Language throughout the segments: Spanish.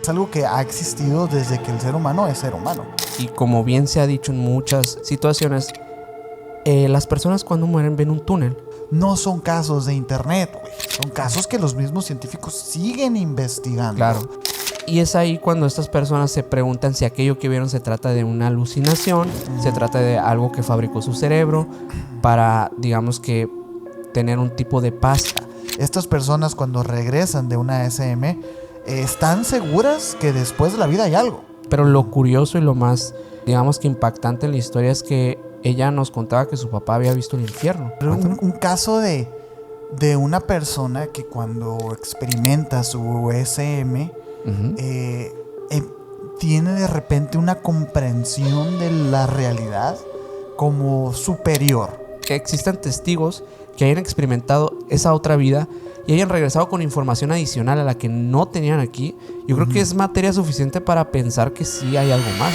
Es algo que ha existido desde que el ser humano es ser humano. Y como bien se ha dicho en muchas situaciones, las personas cuando mueren ven un túnel. No son casos de internet, güey. Son casos que los mismos científicos siguen investigando. Claro. Y es ahí cuando estas personas se preguntan si aquello que vieron se trata de una alucinación, se trata de algo que fabricó su cerebro para, digamos que, tener un tipo de paz. Estas personas cuando regresan de una SM están seguras que después de la vida hay algo. Pero lo curioso y lo más, digamos que impactante en la historia es que ella nos contaba que su papá había visto el infierno. Un caso de una persona que cuando experimenta su SM tiene de repente una comprensión de la realidad como superior. Que existan testigos que hayan experimentado esa otra vida y hayan regresado con información adicional a la que no tenían aquí. Yo creo que es materia suficiente para pensar que sí hay algo más.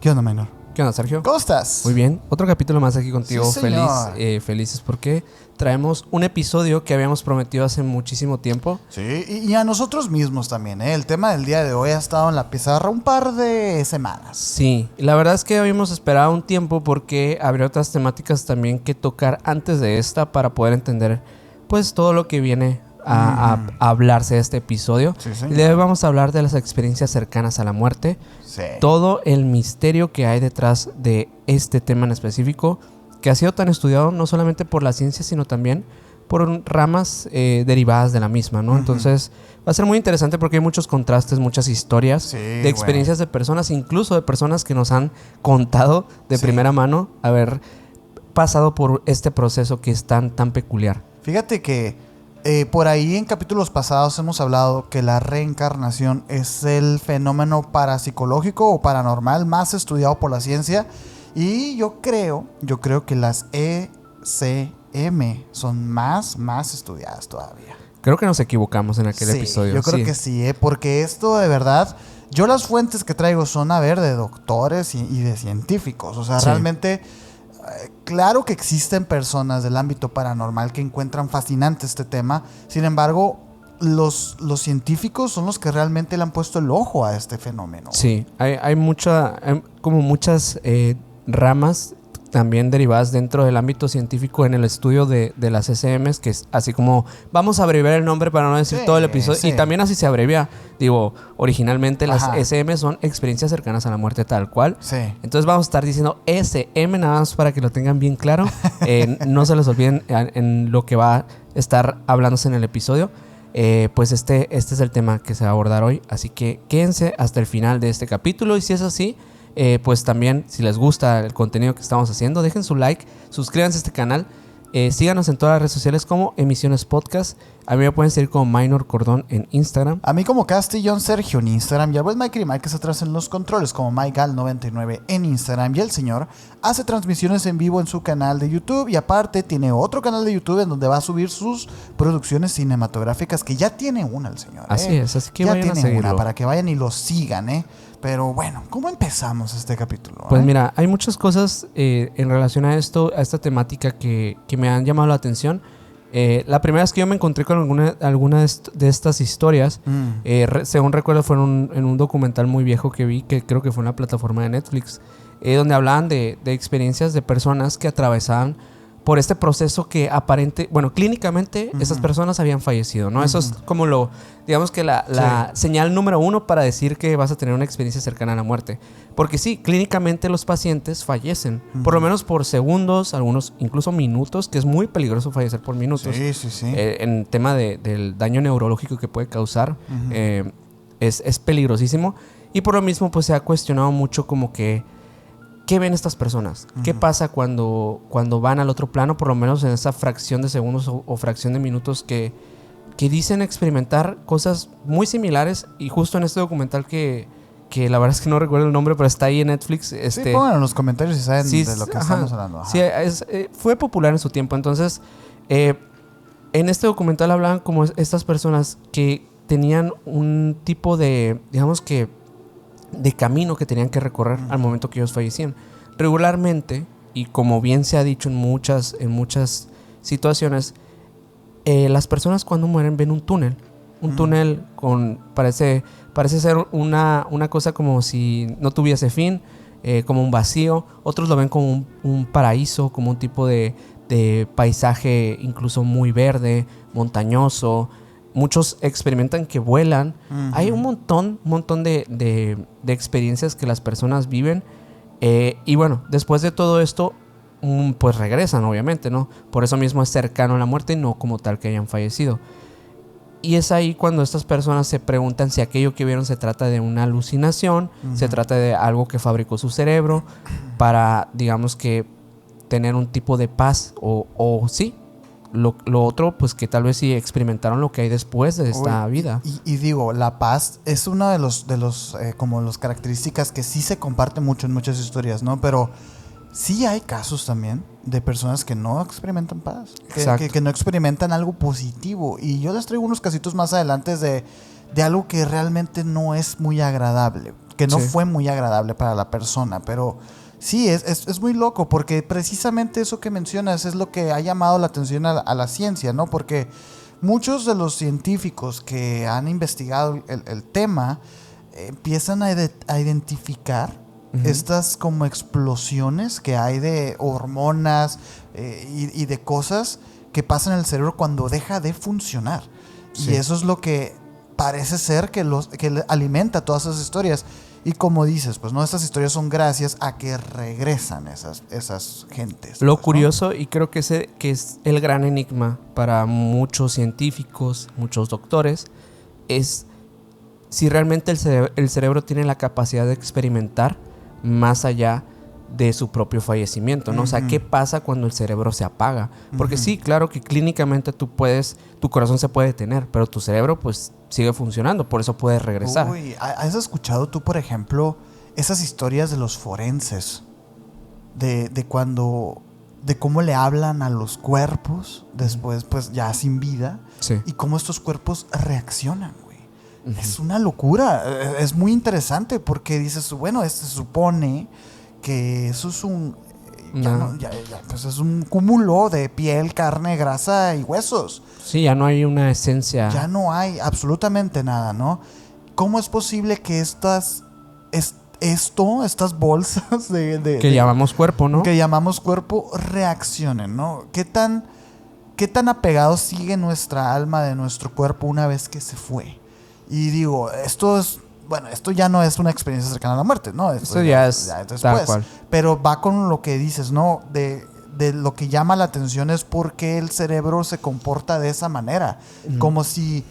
¿Qué onda, menor? ¿Qué onda, Sergio? ¿Cómo estás? Muy bien, otro capítulo más aquí contigo. Sí, señor. Felices porque traemos un episodio que habíamos prometido hace muchísimo tiempo. Sí, y a nosotros mismos también, ¿eh? El tema del día de hoy ha estado en la pizarra un par de semanas. Sí, la verdad es que habíamos esperado un tiempo porque habría otras temáticas también que tocar antes de esta para poder entender pues todo lo que viene a hablarse de este episodio. Sí, Y de hoy vamos a hablar de las experiencias cercanas a la muerte. Sí. Todo el misterio que hay detrás de este tema en específico, que ha sido tan estudiado no solamente por la ciencia, sino también por ramas derivadas de la misma, ¿no? Entonces va a ser muy interesante porque hay muchos contrastes, muchas historias de experiencias de personas, incluso de personas que nos han contado de primera mano haber pasado por este proceso que es tan peculiar. Fíjate que por ahí en capítulos pasados hemos hablado que la reencarnación es el fenómeno parapsicológico o paranormal más estudiado por la ciencia. Y yo creo que las ECM son más estudiadas todavía. Creo que nos equivocamos en aquel episodio. Yo creo que sí, porque esto de verdad, yo las fuentes que traigo son de doctores y de científicos. O sea, realmente, claro que existen personas del ámbito paranormal que encuentran fascinante este tema. Sin embargo, los científicos son los que realmente le han puesto el ojo a este fenómeno. Sí, hay muchas ramas también derivadas dentro del ámbito científico en el estudio de las SMs, que es así como, vamos a abreviar el nombre para no decir todo el episodio, y también así se abrevia. Digo, originalmente las SM son experiencias cercanas a la muerte tal cual. Entonces vamos a estar diciendo SM nada más para que lo tengan bien claro. No se les olviden en lo que va a estar hablándose en el episodio. Pues este es el tema que se va a abordar hoy, así que quédense hasta el final de este capítulo, y si es así, pues también, si les gusta el contenido que estamos haciendo, dejen su like, suscríbanse a este canal, síganos en todas las redes sociales como Emisiones Podcast. A mí me pueden seguir como Minor Cordón en Instagram. A mí como Castillón Sergio en Instagram. Y al buen Mike y Mike que se atrás en los controles como MikeGal99 en Instagram. Y el señor hace transmisiones en vivo en su canal de YouTube. Y aparte tiene otro canal de YouTube en donde va a subir sus producciones cinematográficas, que ya tiene una el señor. Así es, así que ya vayan tiene a seguirlo. una para que vayan y lo sigan, Pero bueno, ¿cómo empezamos este capítulo? Pues mira, hay muchas cosas en relación a esto, a esta temática que me han llamado la atención. La primera vez que yo me encontré con alguna de estas historias, según recuerdo, fue en un documental muy viejo que vi, que creo que fue en la plataforma de Netflix, donde hablaban de experiencias de personas que atravesaban por este proceso que clínicamente esas personas habían fallecido, ¿no? Eso es como digamos que la señal número uno para decir que vas a tener una experiencia cercana a la muerte. Porque sí, clínicamente los pacientes fallecen, por lo menos por segundos, algunos incluso minutos, que es muy peligroso fallecer por minutos. Sí. En tema del daño neurológico que puede causar, es peligrosísimo. Y por lo mismo, pues se ha cuestionado mucho como que ¿qué ven estas personas? ¿Qué pasa cuando van al otro plano? Por lo menos en esa fracción de segundos o fracción de minutos que que dicen experimentar cosas muy similares. Y justo en este documental que la verdad es que no recuerdo el nombre, pero está ahí en Netflix. Sí, pongan en los comentarios si saben de lo que estamos hablando. Ajá. Sí, fue popular en su tiempo. Entonces, en este documental hablaban como estas personas que tenían un tipo de, digamos que, de camino que tenían que recorrer al momento que ellos fallecían. Regularmente, y como bien se ha dicho en muchas situaciones, las personas cuando mueren ven un túnel. Un túnel parece ser una cosa como si no tuviese fin, como un vacío. Otros lo ven como un paraíso, como un tipo de paisaje incluso muy verde, montañoso. Muchos experimentan que vuelan. Hay un montón de experiencias que las personas viven. Y bueno, después de todo esto, pues regresan, obviamente, ¿no? Por eso mismo es cercano a la muerte y no como tal que hayan fallecido. Y es ahí cuando estas personas se preguntan si aquello que vieron se trata de una alucinación, se trata de algo que fabricó su cerebro para, digamos que, tener un tipo de paz o sí. Lo otro, pues que tal vez sí experimentaron lo que hay después de esta vida. Y digo, la paz es una de los como las características que sí se comparte mucho en muchas historias, ¿no? Pero sí hay casos también de personas que no experimentan paz, que no experimentan algo positivo. Y yo les traigo unos casitos más adelante de algo que realmente no es muy agradable, que no fue muy agradable para la persona, pero sí, es muy loco, porque precisamente eso que mencionas es lo que ha llamado la atención a la ciencia, ¿no? Porque muchos de los científicos que han investigado el tema empiezan a identificar estas como explosiones que hay de hormonas y de cosas que pasan en el cerebro cuando deja de funcionar. Sí. Y eso es lo que parece ser que alimenta todas esas historias. Y como dices, pues no, estas historias son gracias a que regresan esas gentes. Lo pues, curioso, ¿no? Y creo que es el gran enigma para muchos científicos, muchos doctores, es si realmente el cerebro tiene la capacidad de experimentar más allá de su propio fallecimiento, ¿no? O sea, ¿qué pasa cuando el cerebro se apaga? Porque sí, claro que clínicamente tu corazón se puede detener, pero tu cerebro pues sigue funcionando, por eso puedes regresar. Uy, ¿has escuchado tú, por ejemplo, esas historias de los forenses? De cómo le hablan a los cuerpos después, pues ya sin vida, y cómo estos cuerpos reaccionan, güey. Es una locura, es muy interesante porque dices, bueno, se supone que eso es pues es un cúmulo de piel, carne, grasa y huesos. Sí, ya no hay una esencia. Ya no hay absolutamente nada, ¿no? ¿Cómo es posible que estas bolsas que llamamos cuerpo, ¿no? Que llamamos cuerpo reaccionen, ¿no? ¿Qué tan apegado sigue nuestra alma de nuestro cuerpo una vez que se fue? Y digo, esto ya no es una experiencia cercana a la muerte, ¿no? Esto ya es tal cual. Pero va con lo que dices, ¿no? De lo que llama la atención es por qué el cerebro se comporta de esa manera. Como si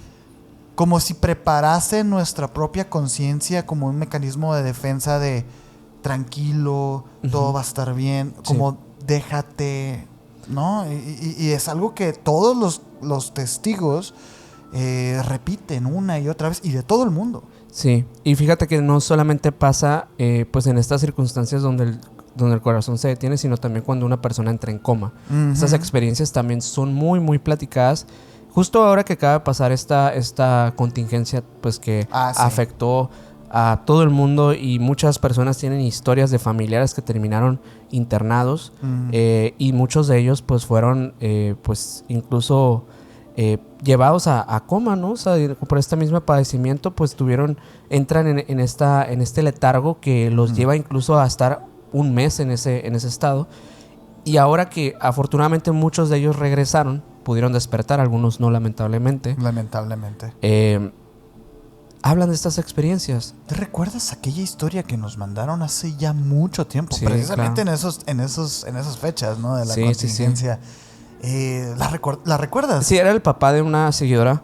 preparase nuestra propia conciencia como un mecanismo de defensa de tranquilo, todo va a estar bien, como déjate, ¿no? Y es algo que todos los testigos repiten una y otra vez, y de todo el mundo. Sí, y fíjate que no solamente pasa pues en estas circunstancias donde el corazón se detiene, sino también cuando una persona entra en coma. Estas experiencias también son muy, muy platicadas. Justo ahora que acaba de pasar esta contingencia, pues que afectó a todo el mundo, y muchas personas tienen historias de familiares que terminaron internados, y muchos de ellos pues fueron pues incluso llevados a coma, ¿no? O sea, por este mismo padecimiento pues entran en este letargo que los lleva incluso a estar un mes en ese estado. Y ahora que afortunadamente muchos de ellos regresaron, pudieron despertar, algunos no, lamentablemente. Hablan de estas experiencias. ¿Te recuerdas aquella historia que nos mandaron hace ya mucho tiempo? Sí, precisamente claro. en esas fechas, ¿no? De la contingencia. Sí. ¿La recuerdas? Sí, era el papá de una seguidora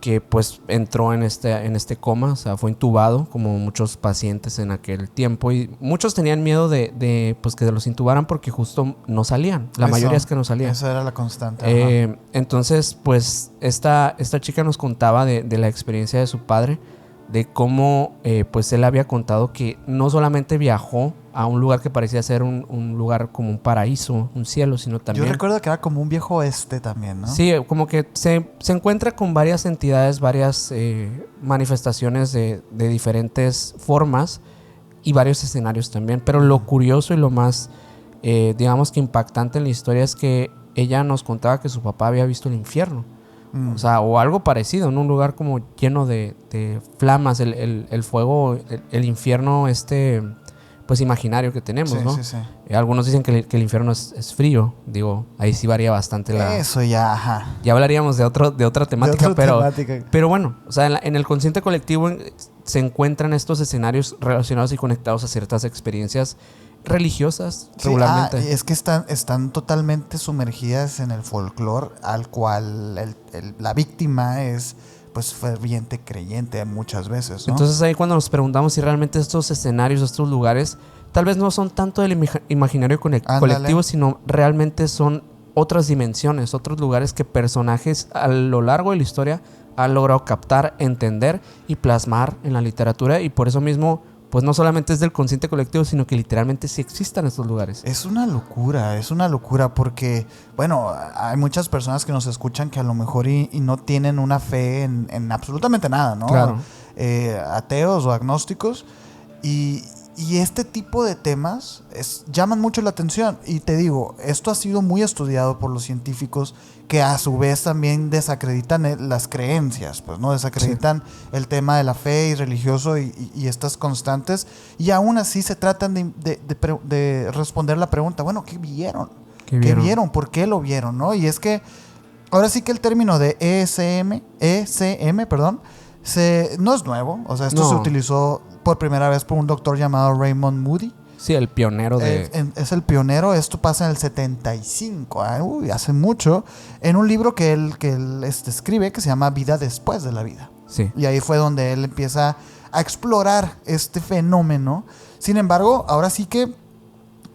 que pues entró en este coma, o sea, fue intubado como muchos pacientes en aquel tiempo y muchos tenían miedo de pues que los intubaran porque justo no salían, la mayoría es que no salían. Esa era la constante. Entonces, pues esta chica nos contaba de la experiencia de su padre, de cómo pues él había contado que no solamente viajó a un lugar que parecía ser un lugar como un paraíso, un cielo, sino también... Yo recuerdo que era como un viejo oeste también, ¿no? Sí, como que se encuentra con varias entidades, varias manifestaciones de diferentes formas y varios escenarios también. Pero lo curioso y lo más, digamos que impactante en la historia es que ella nos contaba que su papá había visto el infierno. O sea, o algo parecido, en un lugar como lleno de flamas, el fuego, el infierno pues imaginario que tenemos, ¿no? Sí. Algunos dicen que el infierno es frío. Digo, ahí sí varía bastante Eso ya, ajá. Ya hablaríamos de otra temática, pero bueno, o sea, en el consciente colectivo se encuentran estos escenarios relacionados y conectados a ciertas experiencias religiosas regularmente. Es que están totalmente sumergidas en el folclore al cual la víctima es pues ferviente creyente muchas veces, ¿no? Entonces ahí cuando nos preguntamos si realmente estos escenarios, estos lugares, tal vez no son tanto del imaginario colectivo, sino realmente son otras dimensiones, otros lugares que personajes a lo largo de la historia han logrado captar, entender y plasmar en la literatura, y por eso mismo pues no solamente es del consciente colectivo, sino que literalmente sí existan estos lugares. Es una locura porque, bueno, hay muchas personas que nos escuchan que a lo mejor y no tienen una fe en absolutamente nada, ¿no? Claro. Ateos o agnósticos. Y este tipo de temas llaman mucho la atención. Y te digo, esto ha sido muy estudiado por los científicos, que a su vez también desacreditan las creencias, pues, ¿no? Desacreditan el tema de la fe y religioso y estas constantes. Y aún así se tratan de responder la pregunta, bueno, ¿qué vieron? ¿Qué vieron? ¿Por qué lo vieron? ¿No? Y es que ahora sí que el término de ECM, no es nuevo. O sea, esto se utilizó por primera vez por un doctor llamado Raymond Moody. Sí, el pionero es el pionero. Esto pasa en el 75, hace mucho, en un libro que él escribe que se llama Vida después de la vida. Sí. Y ahí fue donde él empieza a explorar este fenómeno. Sin embargo, ahora sí que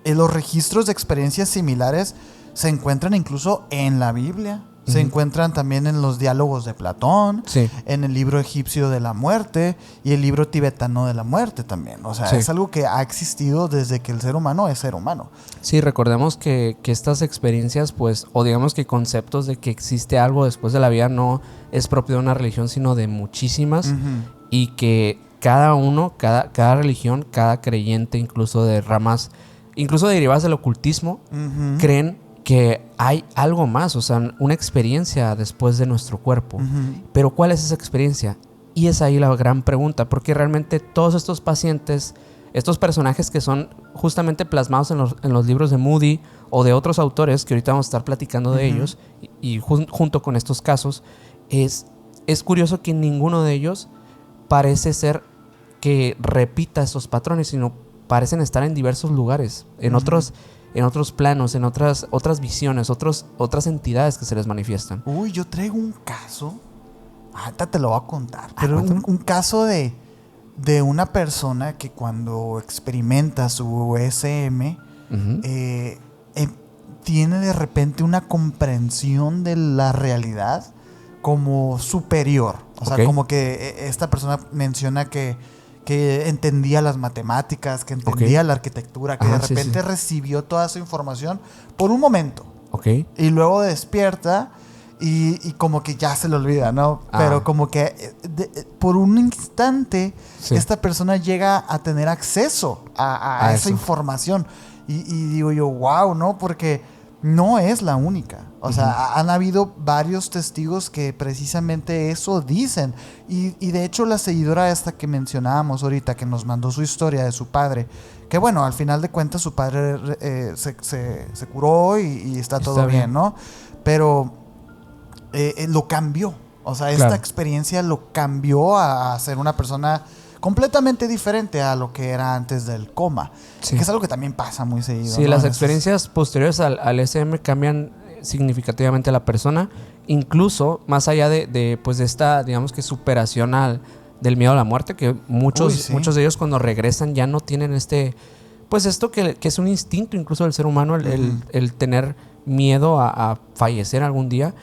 los registros de experiencias similares se encuentran incluso en la Biblia. Se encuentran también en los diálogos de Platón, en el libro egipcio de la muerte y el libro tibetano de la muerte también. O sea, es algo que ha existido desde que el ser humano es ser humano. Sí, recordemos que estas experiencias, pues, o digamos que conceptos de que existe algo después de la vida no es propio de una religión, sino de muchísimas, y que cada religión, cada creyente, incluso de ramas, incluso derivadas del ocultismo, creen que hay algo más, o sea, una experiencia después de nuestro cuerpo. Pero ¿cuál es esa experiencia? Y es ahí la gran pregunta, porque realmente todos estos pacientes, estos personajes que son justamente plasmados en los libros de Moody o de otros autores, que ahorita vamos a estar platicando de ellos, y junto con estos casos, es curioso que ninguno de ellos parece ser que repita estos patrones, sino parecen estar en diversos lugares, en otros planos, en otras visiones, otras entidades que se les manifiestan. Uy, yo traigo un caso. Ahorita te lo voy a contar. Pero un caso de una persona que cuando experimenta su SM tiene de repente una comprensión de la realidad como superior. O sea, como que esta persona menciona que entendía las matemáticas, que entendía la arquitectura, que de repente recibió toda esa información por un momento. Y luego despierta y como que ya se le olvida, ¿no? Pero como que por un instante esta persona llega a tener acceso a esa información. Y digo yo, wow, ¿no? Porque no es la única. O sea, han habido varios testigos que precisamente eso dicen. Y de hecho la seguidora esta que mencionábamos ahorita, que nos mandó su historia de su padre, que bueno, al final de cuentas su padre se curó y está todo bien, ¿no? Pero lo cambió. O sea, esta experiencia lo cambió a ser una persona completamente diferente a lo que era antes del coma. Que es algo que también pasa muy seguido. Sí, ¿no? Las experiencias posteriores al SM cambian significativamente a la persona, incluso más allá de esta, digamos que superación del miedo a la muerte, que muchos de ellos cuando regresan ya no tienen pues esto que es un instinto incluso del ser humano, el tener miedo a fallecer algún día,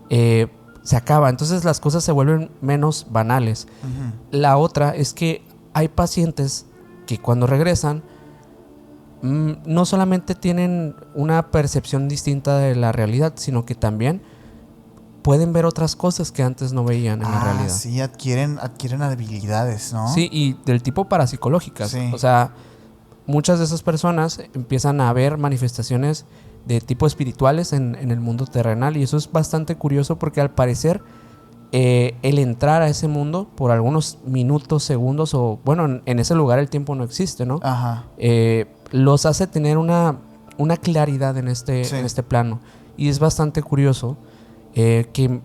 se acaba. Entonces las cosas se vuelven menos banales. La otra es que hay pacientes que cuando regresan no solamente tienen una percepción distinta de la realidad, sino que también pueden ver otras cosas que antes no veían en la realidad. Sí, adquieren habilidades, ¿no? Sí, y del tipo parapsicológicas. Sí. O sea, muchas de esas personas empiezan a ver manifestaciones de tipo espirituales en el mundo terrenal, y eso es bastante curioso porque al parecer el entrar a ese mundo por algunos minutos, segundos, o bueno, en ese lugar el tiempo no existe, ¿no? Ajá. Los hace tener una claridad en este plano, y es bastante curioso que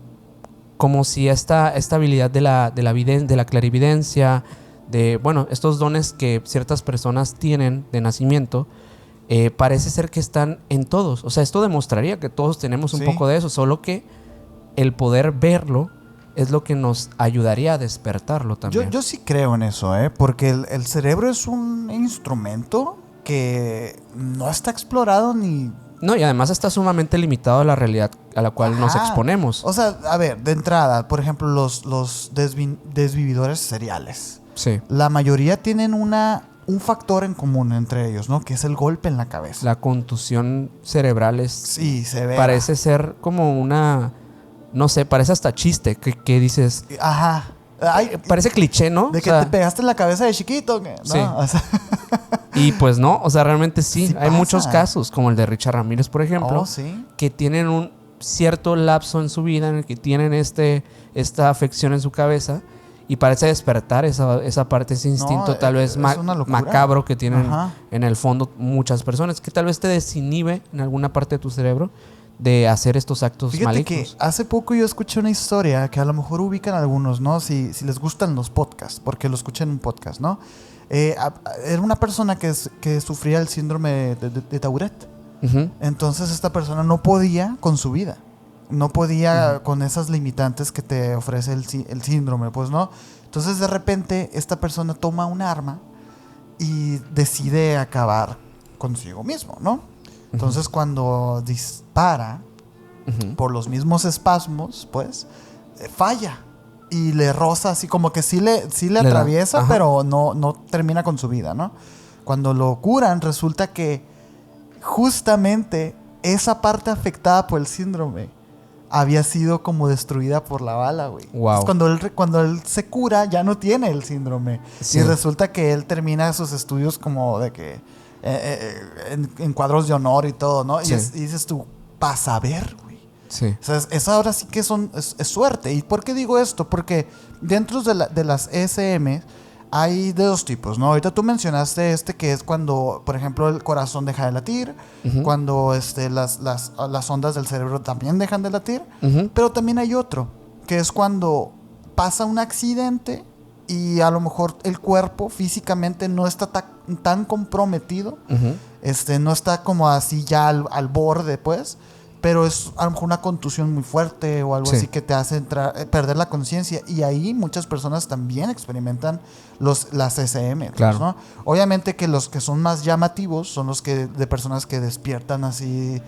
como si esta habilidad de la clarividencia, de estos dones que ciertas personas tienen de nacimiento, parece ser que están en todos. O sea, esto demostraría que todos tenemos un poco de eso, solo que el poder verlo es lo que nos ayudaría a despertarlo también. Yo sí creo en eso, porque el cerebro es un instrumento que no está explorado ni... No, y además está sumamente limitado a la realidad a la cual nos exponemos. O sea, a ver, de entrada, por ejemplo, los desvividores seriales. Sí. La mayoría tienen un factor en común entre ellos, ¿no? Que es el golpe en la cabeza. La contusión cerebral es... Sí, severa. Parece ser como una... No sé, parece hasta chiste que dices... Ajá. Parece cliché, ¿no? De que te pegaste en la cabeza de chiquito, ¿no? Sí. O sea, y pues no, o sea, realmente sí. Hay pasa. Muchos casos, como el de Richard Ramírez, por ejemplo, que tienen un cierto lapso en su vida en el que tienen esta afección en su cabeza y parece despertar esa parte, ese instinto tal vez macabro que tienen en el fondo muchas personas, que tal vez te desinhibe en alguna parte de tu cerebro de hacer estos actos malignos. Fíjate que hace poco yo escuché una historia que a lo mejor ubican algunos, ¿no? Si les gustan los podcasts, porque lo escuché en un podcast, ¿no? Era una persona que sufría el síndrome de Tourette. Entonces esta persona no podía con su vida. No podía con esas limitantes que te ofrece el síndrome, pues, ¿no? Entonces de repente esta persona toma un arma y decide acabar consigo mismo, ¿no? Entonces cuando dispara por los mismos espasmos, pues falla y le roza así como que sí le atraviesa, pero no termina con su vida, ¿no? Cuando lo curan resulta que justamente esa parte afectada por el síndrome había sido como destruida por la bala, güey. Wow. Cuando él se cura ya no tiene el síndrome. Sí. Y resulta que él termina sus estudios como de que en cuadros de honor y todo, ¿no? Sí. Y dices tú, para saber, güey. Sí. O sea, eso ahora sí que es suerte. ¿Y por qué digo esto? Porque dentro de las ESM hay de dos tipos, ¿no? Ahorita tú mencionaste que es cuando, por ejemplo, el corazón deja de latir, cuando las ondas del cerebro también dejan de latir, pero también hay otro, que es cuando pasa un accidente y a lo mejor el cuerpo físicamente no está tan comprometido, no está como así ya al borde, pues, pero es a lo mejor una contusión muy fuerte o algo así que te hace perder la conciencia, y ahí muchas personas también experimentan las SM, claro. ¿no? Obviamente que los que son más llamativos son los de personas que despiertan así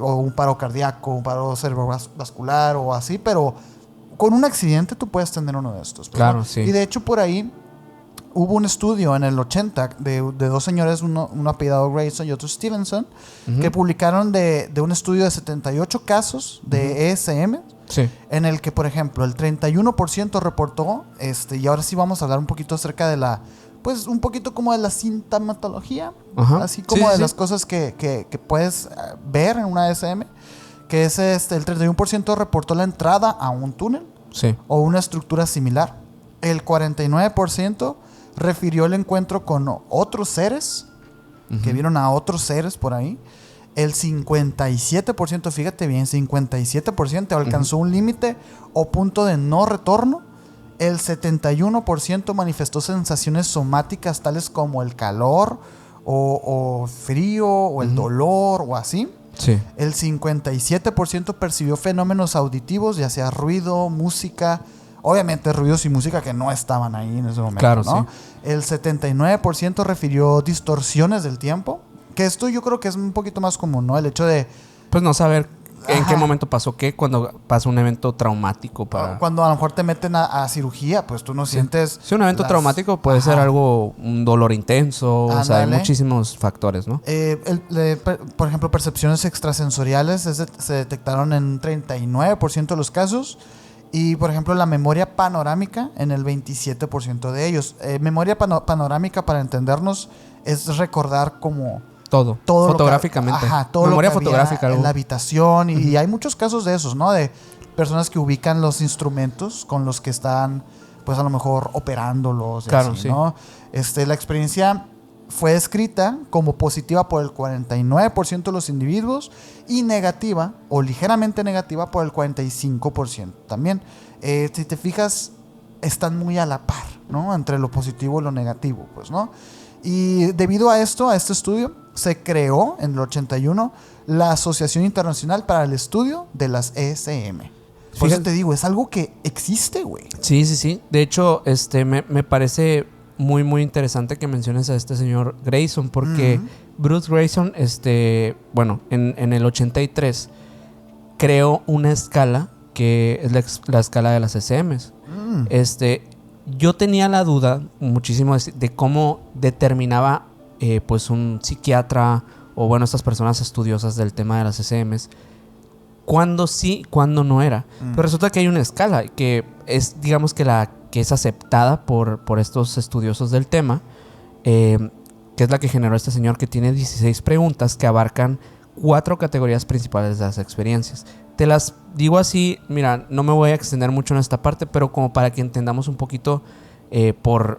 o un paro cardíaco, un paro cerebrovascular o así, pero con un accidente tú puedes tener uno de estos. Claro, ¿no? sí. Y de hecho por ahí hubo un estudio en el 80 de dos señores, uno apellidado Grayson y otro Stevenson, que publicaron de un estudio de 78 casos de ESM, en el que, por ejemplo, el 31% reportó, y ahora sí vamos a hablar un poquito acerca de pues un poquito como de la sintomatología, así como de las cosas que puedes ver en una ESM, que es el 31% reportó la entrada a un túnel o una estructura similar. El 49% refirió el encuentro con otros seres, que vieron a otros seres por ahí. El 57%, fíjate bien, 57% alcanzó un límite o punto de no retorno. El 71% manifestó sensaciones somáticas tales como el calor o frío o el dolor o así. Sí. El 57% percibió fenómenos auditivos, ya sea ruido, música, obviamente ruidos y música que no estaban ahí en ese momento, claro, ¿no? Sí. El 79% refirió distorsiones del tiempo, que esto yo creo que es un poquito más común, ¿no? El hecho de... Pues no saber en qué momento pasó qué, cuando pasa un evento traumático para... Cuando a lo mejor te meten a cirugía, pues tú no sientes... Sí, un evento traumático puede ser algo, un dolor intenso, o sea, hay muchísimos factores, ¿no? Por ejemplo, percepciones extrasensoriales se detectaron en 39% de los casos. Y, por ejemplo, la memoria panorámica en el 27% de ellos. Memoria panorámica, para entendernos, es recordar como... Todo fotográficamente. Todo memoria lo que fotográfica. En la habitación. Y hay muchos casos de esos, ¿no? De personas que ubican los instrumentos con los que están, pues a lo mejor operándolos. Claro, así, sí. ¿no? La experiencia fue descrita como positiva por el 49% de los individuos y negativa o ligeramente negativa por el 45% también. Si te fijas, están muy a la par, ¿no? Entre lo positivo y lo negativo, pues, ¿no? Y debido a esto, a este estudio, se creó en el 81 la Asociación Internacional para el Estudio de las ESM. Por eso te digo, es algo que existe, güey. Sí. De hecho, me parece muy, muy interesante que menciones a este señor Grayson, porque Bruce Grayson, en el 83, creó una escala que es la escala de las ESMs. Yo tenía la duda muchísimo de cómo determinaba pues un psiquiatra o bueno, estas personas estudiosas del tema de las ESMs, cuándo sí, cuándo no era. Pero resulta que hay una escala que es, digamos que que es aceptada por estos estudiosos del tema, que es la que generó este señor, que tiene 16 preguntas que abarcan 4 categorías principales de las experiencias. Te las digo así, mira, no me voy a extender mucho en esta parte, pero como para que entendamos un poquito por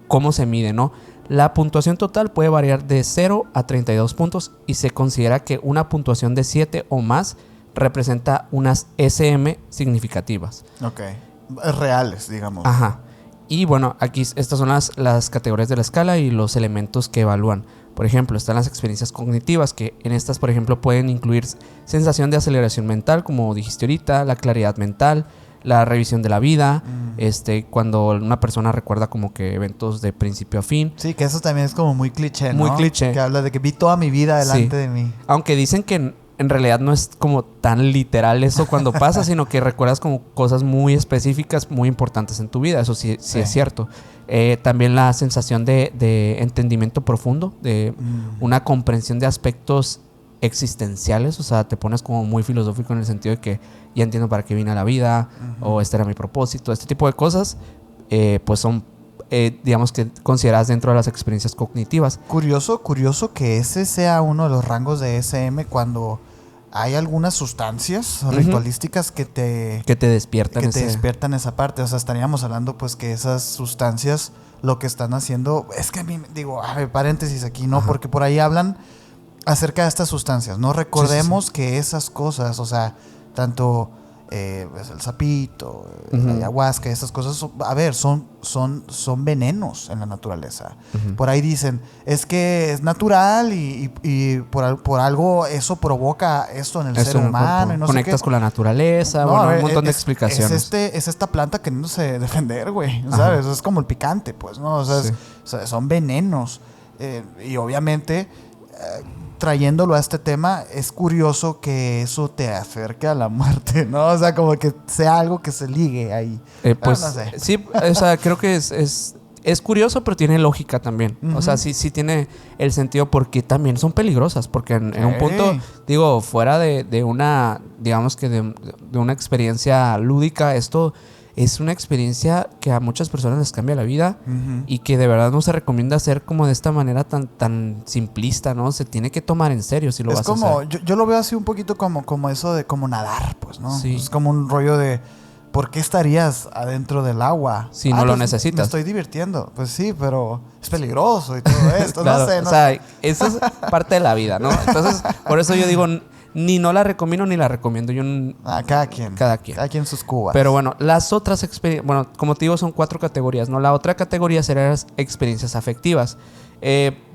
cómo se mide, ¿no? La puntuación total puede variar de 0 a 32 puntos y se considera que una puntuación de 7 o más representa unas SM significativas. Ok. Reales, digamos. Ajá. Y bueno, aquí estas son las categorías de la escala y los elementos que evalúan. Por ejemplo, están las experiencias cognitivas, que en estas, por ejemplo, pueden incluir sensación de aceleración mental, como dijiste ahorita, la claridad mental, la revisión de la vida, cuando una persona recuerda como que eventos de principio a fin. Sí, que eso también es como muy cliché, ¿no? Muy cliché. Que habla de que vi toda mi vida delante de mí. Aunque dicen que en realidad no es como tan literal eso cuando pasa, sino que recuerdas como cosas muy específicas, muy importantes en tu vida. Eso sí es cierto. También la sensación de entendimiento profundo, de una comprensión de aspectos existenciales. O sea, te pones como muy filosófico en el sentido de que ya entiendo para qué vine a la vida, o este era mi propósito. Este tipo de cosas, pues son, digamos que consideradas dentro de las experiencias cognitivas. Curioso que ese sea uno de los rangos de ESM cuando hay algunas sustancias ritualísticas que te despiertan esa parte. O sea, estaríamos hablando pues que esas sustancias lo que están haciendo es que a mí, digo, paréntesis aquí, ¿no? Porque por ahí hablan acerca de estas sustancias, ¿no? Recordemos que esas cosas, o sea, tanto el sapito, la ayahuasca, esas cosas, a ver, son venenos en la naturaleza. Por ahí dicen, es que es natural y por algo eso provoca esto en el ser humano. Y no conectas con la naturaleza, no, bueno, ver, un montón de explicaciones. Es esta planta queriéndose defender, güey, ¿sabes? Es como el picante, pues, ¿no? O sea, son venenos. Y obviamente... trayéndolo a este tema, es curioso que eso te acerque a la muerte, ¿no? O sea, como que sea algo que se ligue ahí. Pues no sé. Sí, o sea, creo que es curioso, pero tiene lógica también. O sea, sí tiene el sentido, porque también son peligrosas, porque en un punto, digo, fuera de una, digamos que de una experiencia lúdica, esto es una experiencia que a muchas personas les cambia la vida y que de verdad no se recomienda hacer como de esta manera tan simplista, ¿no? Se tiene que tomar en serio si lo vas a hacer. Yo lo veo así un poquito como eso de como nadar, pues, ¿no? Sí. Es como un rollo de ¿por qué estarías adentro del agua? Si no lo necesitas. Me estoy divirtiendo. Pues sí, pero es peligroso y todo esto. Claro, no sé. O sea, eso es parte de la vida, ¿no? Entonces, por eso yo digo... Ni no la recomiendo ni la recomiendo. Cada quien. Cada quien sus cubas. Pero bueno, las otras experiencias... Bueno, como te digo, son 4 categorías, ¿no? La otra categoría serían las experiencias afectivas.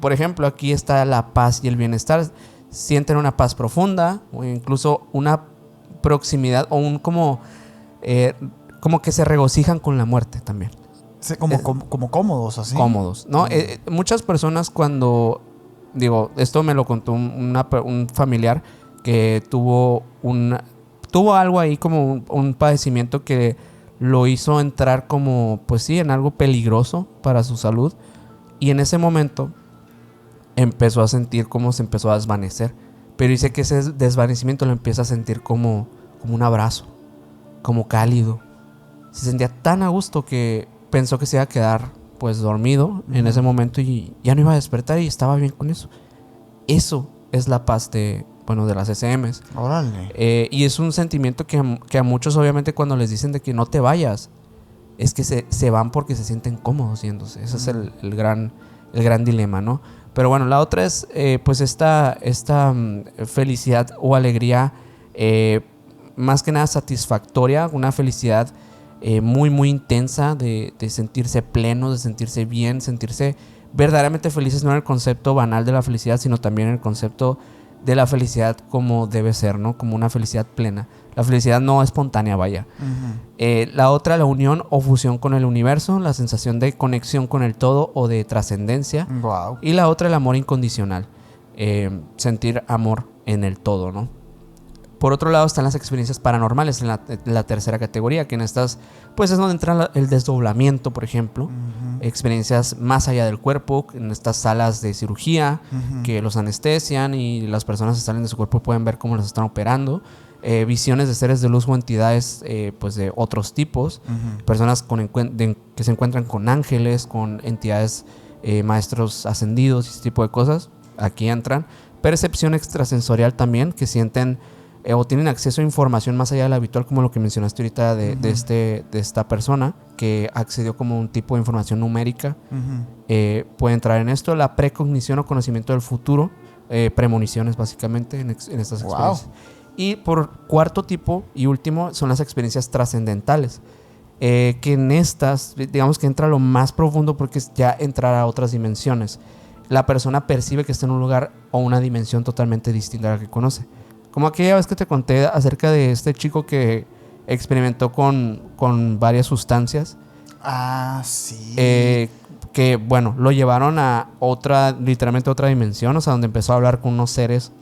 Por ejemplo, aquí está la paz y el bienestar. sienten una paz profunda o incluso una proximidad o como que se regocijan con la muerte también. Sí, como cómodos, así. Cómodos, ¿no? Muchas personas cuando, esto me lo contó un familiar que tuvo algo ahí como un padecimiento que lo hizo entrar como, pues sí, en algo peligroso para su salud. Y en ese momento empezó a sentir cómo se empezó a desvanecer. Pero dice que ese desvanecimiento lo empieza a sentir como un abrazo, como cálido. Se sentía tan a gusto que pensó que se iba a quedar pues dormido en ese momento y ya no iba a despertar y estaba bien con eso. Eso es la paz de las SMs. Órale. Y es un sentimiento que a muchos obviamente cuando les dicen de que no te vayas, es que se van porque se sienten cómodos yéndose. Ese es el gran dilema, ¿no? Pero bueno, la otra es pues esta felicidad o alegría más que nada satisfactoria, una felicidad muy muy intensa de sentirse pleno, de sentirse bien, sentirse verdaderamente felices, no en el concepto banal de la felicidad, sino también en el concepto de la felicidad como debe ser, ¿no? Como una felicidad plena. La felicidad no espontánea, vaya. La otra, la unión o fusión con el universo, la sensación de conexión con el todo o de trascendencia. Wow. Y la otra, el amor incondicional. Sentir amor en el todo, ¿no? Por otro lado están las experiencias paranormales en la tercera categoría, que en estas pues es donde entra el desdoblamiento, por ejemplo. Experiencias más allá del cuerpo, en estas salas de cirugía que los anestesian y las personas que salen de su cuerpo pueden ver cómo los están operando. Visiones de seres de luz o entidades pues de otros tipos. Personas que se encuentran con ángeles, con entidades, maestros ascendidos y ese tipo de cosas. Aquí entran. Percepción extrasensorial también, que sienten o tienen acceso a información más allá de la habitual, como lo que mencionaste ahorita de esta persona que accedió como un tipo de información numérica. Puede entrar en esto. La precognición o conocimiento del futuro, premoniciones básicamente en estas experiencias. Y por cuarto tipo y último son las experiencias trascendentales, que en estas digamos que entra lo más profundo porque es ya entrar a otras dimensiones. La persona percibe que está en un lugar o una dimensión totalmente distinta a la que conoce. Como aquella vez que te conté acerca de este chico que experimentó con varias sustancias. Ah, sí. Que, bueno, lo llevaron a literalmente otra dimensión, o sea, donde empezó a hablar con unos seres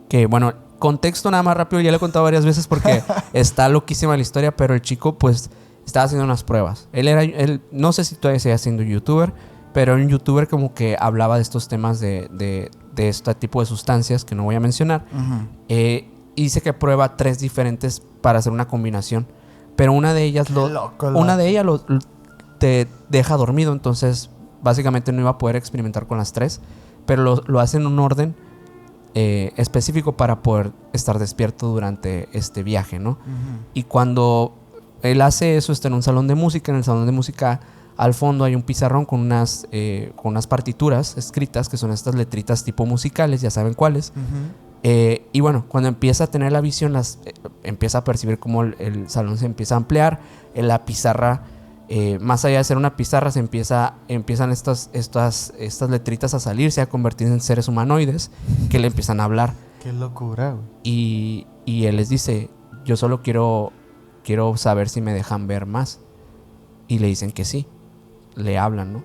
que, bueno, contexto nada más rápido, ya le he contado varias veces porque está loquísima la historia, pero el chico, pues, estaba haciendo unas pruebas. Él no sé si todavía sigue siendo youtuber, pero un youtuber como que hablaba de estos temas de este tipo de sustancias que no voy a mencionar. Y dice que prueba 3 diferentes para hacer una combinación, pero una de ellas te deja dormido, entonces básicamente no iba a poder experimentar con las 3, pero lo hace en un orden específico para poder estar despierto durante este viaje, ¿no? Y cuando él hace eso, está en un salón de música. En el salón de música al fondo hay un pizarrón con unas partituras escritas, que son estas letritas tipo musicales, ya saben cuáles. Y bueno, cuando empieza a tener la visión, empieza a percibir cómo el salón se empieza a ampliar. En la pizarra, más allá de ser una pizarra, empiezan estas letritas a salirse, a convertirse en seres humanoides que le empiezan a hablar. ¡Qué locura, güey! Y él les dice, yo solo quiero saber si me dejan ver más. Y le dicen que sí. Le hablan, ¿no?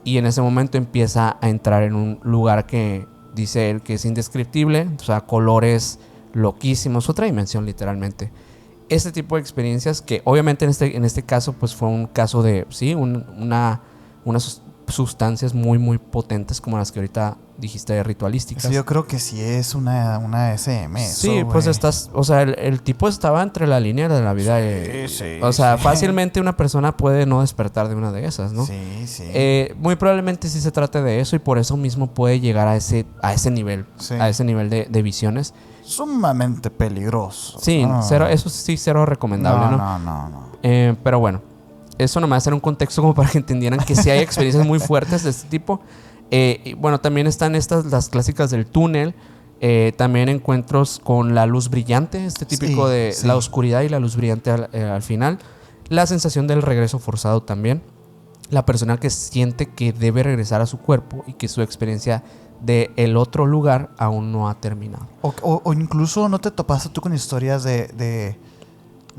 Y en ese momento empieza a entrar en un lugar que dice él que es indescriptible, o sea, colores loquísimos, otra dimensión literalmente. Este tipo de experiencias que obviamente en este caso pues fue un caso de, sí, unas sustancias muy muy potentes como las que ahorita dijiste de ritualísticas. Sí, yo creo que sí es una SM. Sí, eso, pues o sea, el tipo estaba entre la línea de la vida. Sí, o sea, fácilmente una persona puede no despertar de una de esas, ¿no? Sí, sí. Muy probablemente sí se trate de eso y por eso mismo puede llegar a ese nivel, sí, a ese nivel de visiones. Sumamente peligroso. Sí, eso sí, cero recomendable, ¿no? No. Pero bueno, eso nomás era un contexto como para que entendieran que sí hay experiencias muy fuertes de este tipo. Y bueno, también están las clásicas del túnel. También encuentros con la luz brillante, típico de la oscuridad y la luz brillante al final. La sensación del regreso forzado también. la persona que siente que debe regresar a su cuerpo y que su experiencia de el otro lugar aún no ha terminado. O incluso no te topaste tú con historias de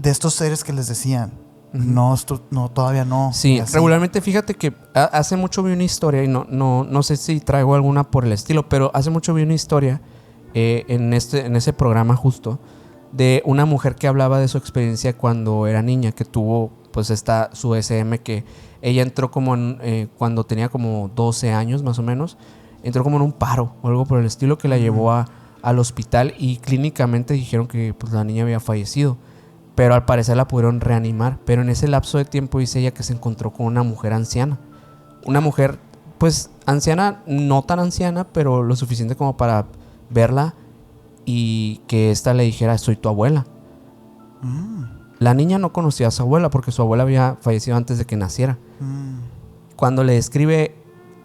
estos seres que les decían, no, todavía no. Sí, regularmente fíjate que hace mucho vi una historia y no sé si traigo alguna por el estilo, pero hace mucho vi una historia en ese programa justo de una mujer que hablaba de su experiencia cuando era niña, que tuvo pues su SM, que ella entró como cuando tenía como 12 años más o menos, entró como en un paro o algo por el estilo que la llevó al hospital y clínicamente dijeron que pues la niña había fallecido, pero al parecer la pudieron reanimar. Pero en ese lapso de tiempo dice ella que se encontró con una mujer anciana, una mujer pues anciana, no tan anciana, pero lo suficiente como para verla y que ésta le dijera: soy tu abuela. La niña no conocía a su abuela porque su abuela había fallecido antes de que naciera. Cuando le describe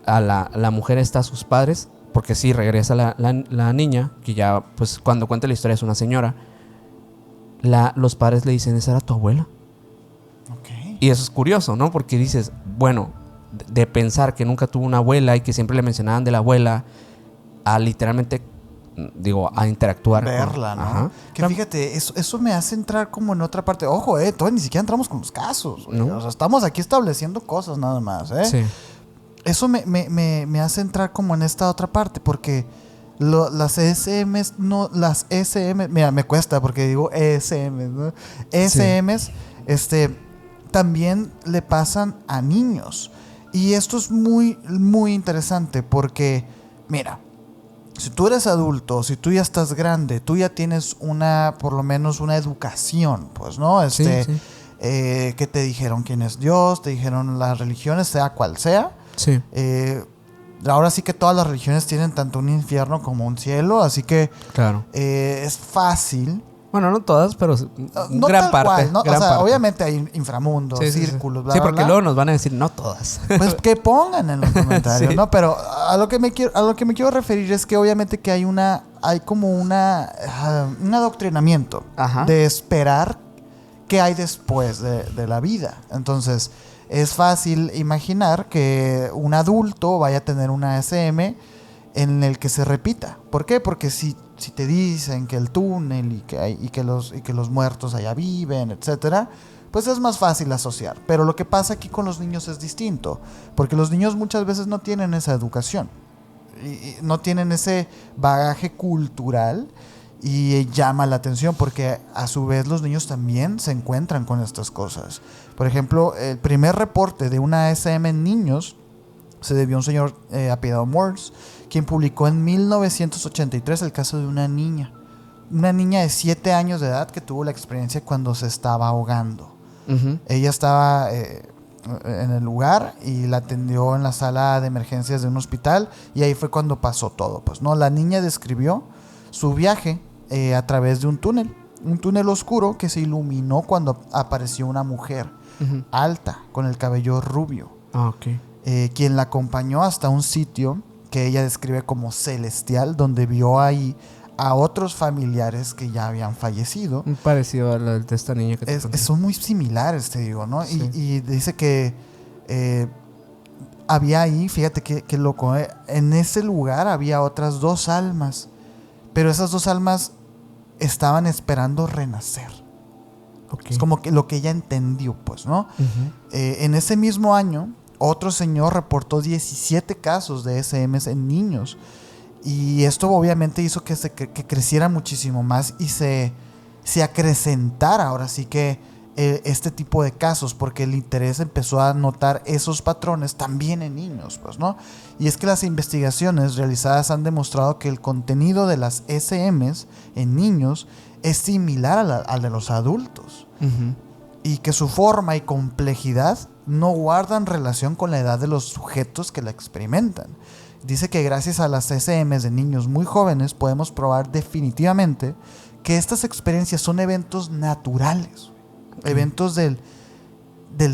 a la mujer a sus padres, porque sí, regresa la niña, que ya pues cuando cuenta la historia es una señora, los padres le dicen: esa era tu abuela. Okay. Y eso es curioso, ¿no? Porque dices, bueno, de pensar que nunca tuvo una abuela y que siempre le mencionaban de la abuela, a literalmente, a interactuar. Verla, ¿no? Ajá. Que fíjate, eso me hace entrar como en otra parte. Ojo, todavía ni siquiera entramos con los casos. ¿No? O sea, estamos aquí estableciendo cosas nada más, Sí. Eso me hace entrar como en esta otra parte, porque las ESMs, no, las SM, mira, me cuesta porque digo ESMs, ¿no? ESMs, también le pasan a niños. Y esto es muy, muy interesante porque, mira, si tú eres adulto, si tú ya estás grande, tú ya tienes por lo menos una educación, pues, ¿no? Sí. Que te dijeron quién es Dios, te dijeron las religiones, sea cual sea. Sí. Ahora sí que todas las religiones tienen tanto un infierno como un cielo, así que claro. Es fácil. Bueno, no todas, pero no gran tal parte. Cual, ¿no? Gran parte. Obviamente hay inframundos, círculos, bla, sí, bla, porque bla. luego nos van a decir no todas. Pues que pongan en los comentarios, Sí. ¿no? Pero a lo que me quiero referir es que obviamente que hay como un adoctrinamiento de esperar qué hay después de la vida. Entonces, es fácil imaginar que un adulto vaya a tener una SM en el que se repita. ¿Por qué? Porque si te dicen que el túnel y que los muertos allá viven, etcétera, pues es más fácil asociar. Pero lo que pasa aquí con los niños es distinto, porque los niños muchas veces no tienen esa educación y no tienen ese bagaje cultural, y llama la atención porque a su vez los niños también se encuentran con estas cosas. Por ejemplo, el primer reporte de una SM en niños se debió a un señor apellidado Morse, quien publicó en 1983 el caso de una niña de 7 años de edad que tuvo la experiencia cuando se estaba ahogando. Ella estaba en el lugar y la atendió en la sala de emergencias de un hospital, y ahí fue cuando pasó todo, pues, ¿no? La niña describió su viaje a través de un túnel oscuro que se iluminó cuando apareció una mujer alta con el cabello rubio, quien la acompañó hasta un sitio que ella describe como celestial, donde vio ahí a otros familiares que ya habían fallecido. Muy parecido a la de esta niña que te conté. Son muy similares, te digo, ¿no? Sí. Y dice que había ahí, fíjate qué loco, en ese lugar había otras 2 almas, pero esas 2 almas estaban esperando renacer. Es como que lo que ella entendió, pues, ¿no? En ese mismo año, otro señor reportó 17 casos de SMs en niños. Y esto obviamente hizo que creciera muchísimo más y se acrecentara ahora sí que este tipo de casos, porque el interés empezó a notar esos patrones también en niños, pues, ¿no? Y es que las investigaciones realizadas han demostrado que el contenido de las SMs en niños es similar al de los adultos, y que su forma y complejidad no guardan relación con la edad de los sujetos que la experimentan. Dice que gracias a las SMs de niños muy jóvenes podemos probar definitivamente que estas experiencias son eventos naturales, eventos del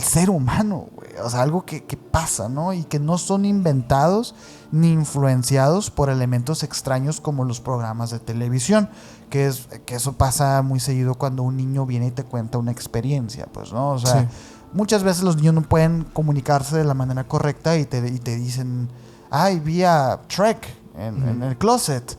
ser humano, güey. O sea, algo que pasa, ¿no? Y que no son inventados ni influenciados por elementos extraños como los programas de televisión, que eso pasa muy seguido cuando un niño viene y te cuenta una experiencia, pues, ¿no? O sea, muchas veces los niños no pueden comunicarse de la manera correcta y te dicen, ay, vi a Shrek en el closet.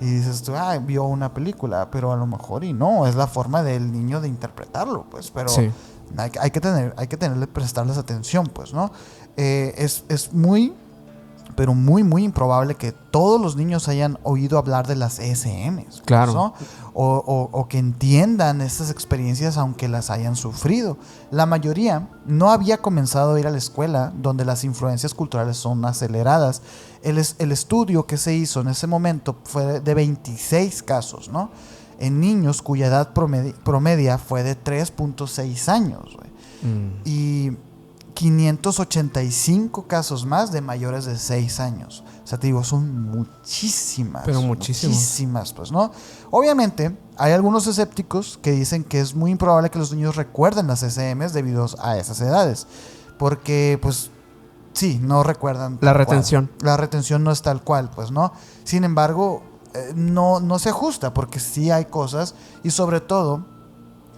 Y dices tú, ay, vio una película, pero a lo mejor y no, es la forma del niño de interpretarlo, pues, pero Sí. hay que prestarles atención, pues, ¿no? Es muy, pero muy, muy improbable que todos los niños hayan oído hablar de las ESMs. Pues, Claro. ¿no? O que entiendan estas experiencias aunque las hayan sufrido. La mayoría no había comenzado a ir a la escuela donde las influencias culturales son aceleradas. El estudio que se hizo en ese momento fue de 26 casos, ¿no? En niños cuya edad promedia fue de 3.6 años, güey. Y 585 casos más de mayores de 6 años. O sea, te digo, son muchísimas. Pero muchísimas, pues, ¿no? Obviamente, hay algunos escépticos que dicen que es muy improbable que los niños recuerden las SMs debido a esas edades. Porque, pues, sí, no recuerdan. La retención. La retención no es tal cual, pues, ¿no? Sin embargo, no se ajusta porque sí hay cosas y sobre todo,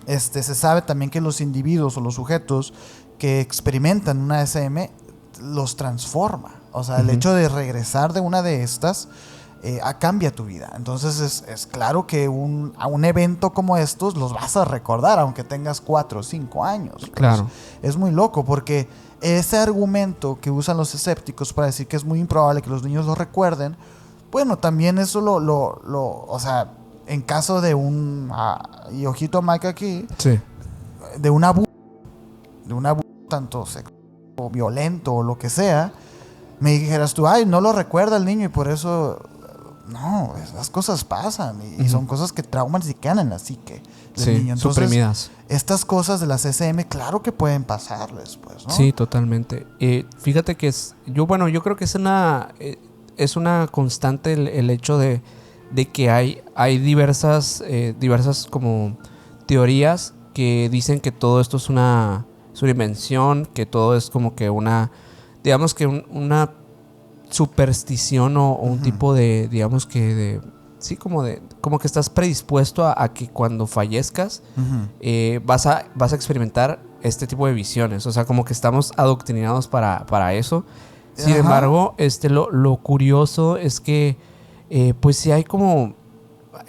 se sabe también que los individuos o los sujetos que experimentan una SM los transforma. O sea, el hecho de regresar de una de estas cambia tu vida. Entonces es claro que a un evento como estos los vas a recordar aunque tengas 4 o 5 años. Pues. Claro. Es muy loco porque ese argumento que usan los escépticos para decir que es muy improbable que los niños lo recuerden, bueno, también eso o sea, en caso de y ojito a Mike aquí, Sí. de un abuso tanto sexual o violento o lo que sea, me dijeras tú, ay, no lo recuerda el niño y por eso... No, esas cosas pasan y son cosas que trauman y se quedan en la psique del niño. Entonces, suprimidas. Estas cosas de las SM, claro que pueden pasarles, pues, ¿no? Sí, totalmente. Fíjate que yo creo que es una constante el hecho de que hay diversas como teorías que dicen que todo esto es una invención, que todo es como que digamos que una superstición o un tipo de, digamos que sí, como que estás predispuesto a que cuando fallezcas vas a experimentar este tipo de visiones. O sea, como que estamos adoctrinados para eso. Sin embargo, lo curioso es que pues sí hay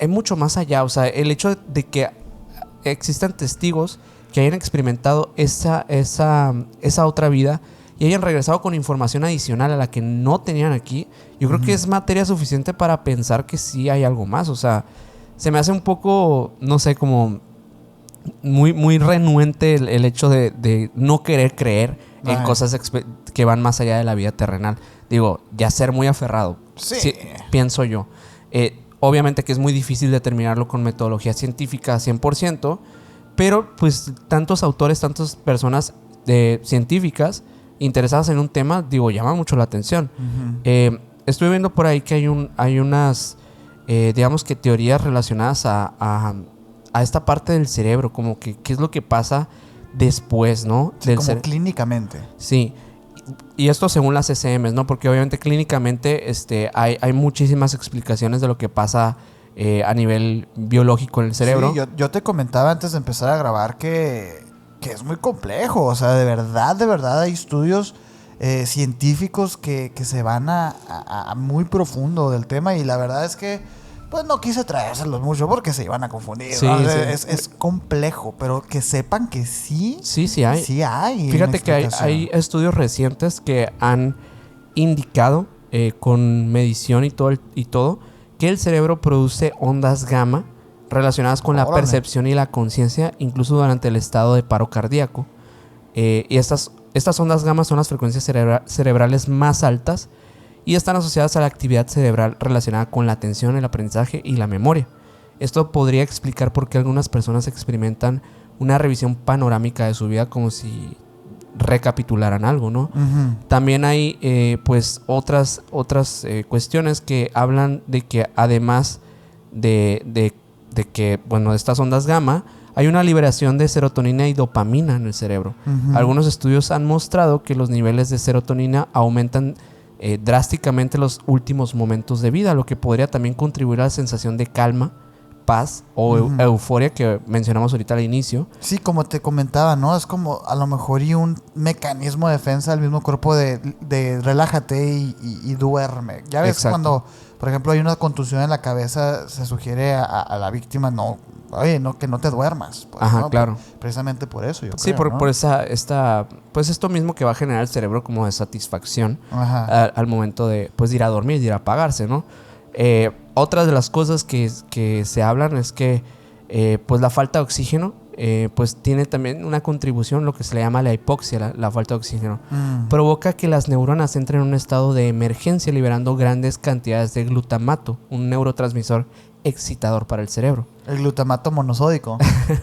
mucho más allá. O sea, el hecho de que existan testigos que hayan experimentado esa otra vida y hayan regresado con información adicional a la que no tenían aquí, yo creo que es materia suficiente para pensar que sí hay algo más. O sea, se me hace un poco, no sé, como muy, muy renuente el hecho de no querer creer en cosas que van más allá de la vida terrenal. Digo, ya ser muy aferrado, sí, pienso yo. Obviamente que es muy difícil determinarlo con metodología científica 100%, pero pues tantos autores, tantas personas científicas interesadas en un tema, digo, llama mucho la atención. Estoy viendo por ahí que hay unas, digamos que teorías relacionadas a esta parte del cerebro, como que qué es lo que pasa después, ¿no? Sí, como clínicamente. Sí. Y esto según las SMs, ¿no? Porque obviamente clínicamente hay muchísimas explicaciones de lo que pasa a nivel biológico en el cerebro. Sí, yo te comentaba antes de empezar a grabar que es muy complejo. O sea, de verdad hay estudios científicos que se van a muy profundo del tema y la verdad es que pues no quise traérselos mucho porque se iban a confundir. Sí, ¿no? sí. Es complejo, pero que sepan que sí. Sí hay. Sí hay. Fíjate que hay estudios recientes que han indicado con medición y todo que el cerebro produce ondas gamma relacionadas con la percepción y la conciencia, incluso durante el estado de paro cardíaco. Y estas ondas gamma son las frecuencias cerebrales más altas y están asociadas a la actividad cerebral relacionada con la atención, el aprendizaje y la memoria. Esto podría explicar por qué algunas personas experimentan una revisión panorámica de su vida como si recapitularan algo, ¿no? También hay pues otras cuestiones que hablan de que además de que, bueno, estas ondas gamma, hay una liberación de serotonina y dopamina en el cerebro. Algunos estudios han mostrado que los niveles de serotonina aumentan drásticamente los últimos momentos de vida, lo que podría también contribuir a la sensación de calma, paz o euforia que mencionamos ahorita al inicio. Sí, como te comentaba, ¿no? Es como a lo mejor y un mecanismo de defensa del mismo cuerpo de relájate y duerme. Ya ves, cuando, por ejemplo, hay una contusión en la cabeza, se sugiere a la víctima, no, oye, no, que no te duermas. Pues, ajá, ¿no? claro. Precisamente por eso, yo sí, creo, ¿no? por pues esto mismo que va a generar el cerebro como de satisfacción al momento de, pues, de ir a dormir, de ir a apagarse, ¿no? Otras de las cosas que se hablan es que pues la falta de oxígeno pues tiene también una contribución, lo que se le llama la hipoxia, la falta de oxígeno. Provoca que las neuronas entren en un estado de emergencia liberando grandes cantidades de glutamato, un neurotransmisor excitador para el cerebro. El glutamato monosódico.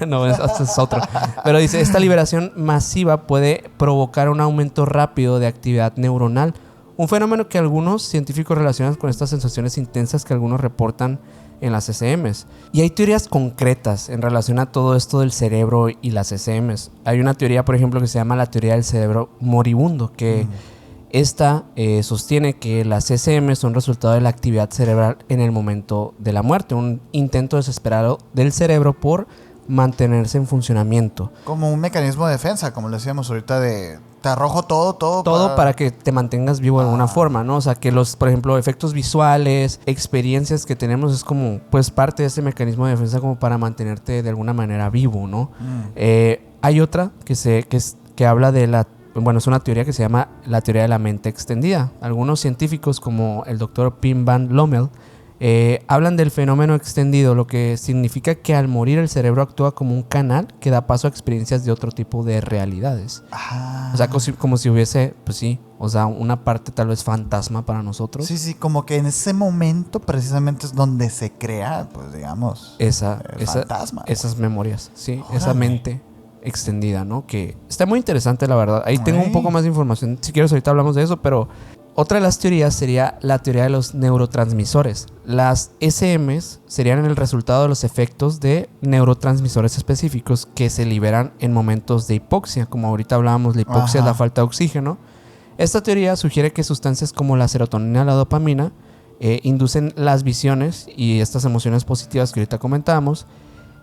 No, eso es otro. Pero dice, esta liberación masiva puede provocar un aumento rápido de actividad neuronal. Un fenómeno que algunos científicos relacionan con estas sensaciones intensas que algunos reportan en las SCMs. Y hay teorías concretas en relación a todo esto del cerebro y las SCMs. Hay una teoría, por ejemplo, que se llama la teoría del cerebro moribundo, que esta sostiene que las SCMs son resultado de la actividad cerebral en el momento de la muerte, un intento desesperado del cerebro por mantenerse en funcionamiento. Como un mecanismo de defensa, como le decíamos ahorita, de te arrojo todo para que te mantengas vivo de alguna forma, ¿no? O sea, que por ejemplo, efectos visuales, experiencias que tenemos es como, pues, parte de ese mecanismo de defensa como para mantenerte de alguna manera vivo, ¿no? Hay otra que habla de es una teoría que se llama la teoría de la mente extendida. Algunos científicos, como el doctor Pim Van Lommel, hablan del fenómeno extendido, lo que significa que al morir el cerebro actúa como un canal que da paso a experiencias de otro tipo de realidades. O sea, como si hubiese, pues sí, o sea, una parte tal vez fantasma para nosotros. Sí, como que en ese momento precisamente es donde se crea, pues digamos, fantasma. Esas memorias, sí, esa mente extendida, ¿no? Que está muy interesante, la verdad. Ahí tengo un poco más de información. Si quieres, ahorita hablamos de eso, pero otra de las teorías sería la teoría de los neurotransmisores. Las SMs serían el resultado de los efectos de neurotransmisores específicos que se liberan en momentos de hipoxia. Como ahorita hablábamos, la hipoxia es la falta de oxígeno. Esta teoría sugiere que sustancias como la serotonina y la dopamina inducen las visiones y estas emociones positivas que ahorita comentábamos.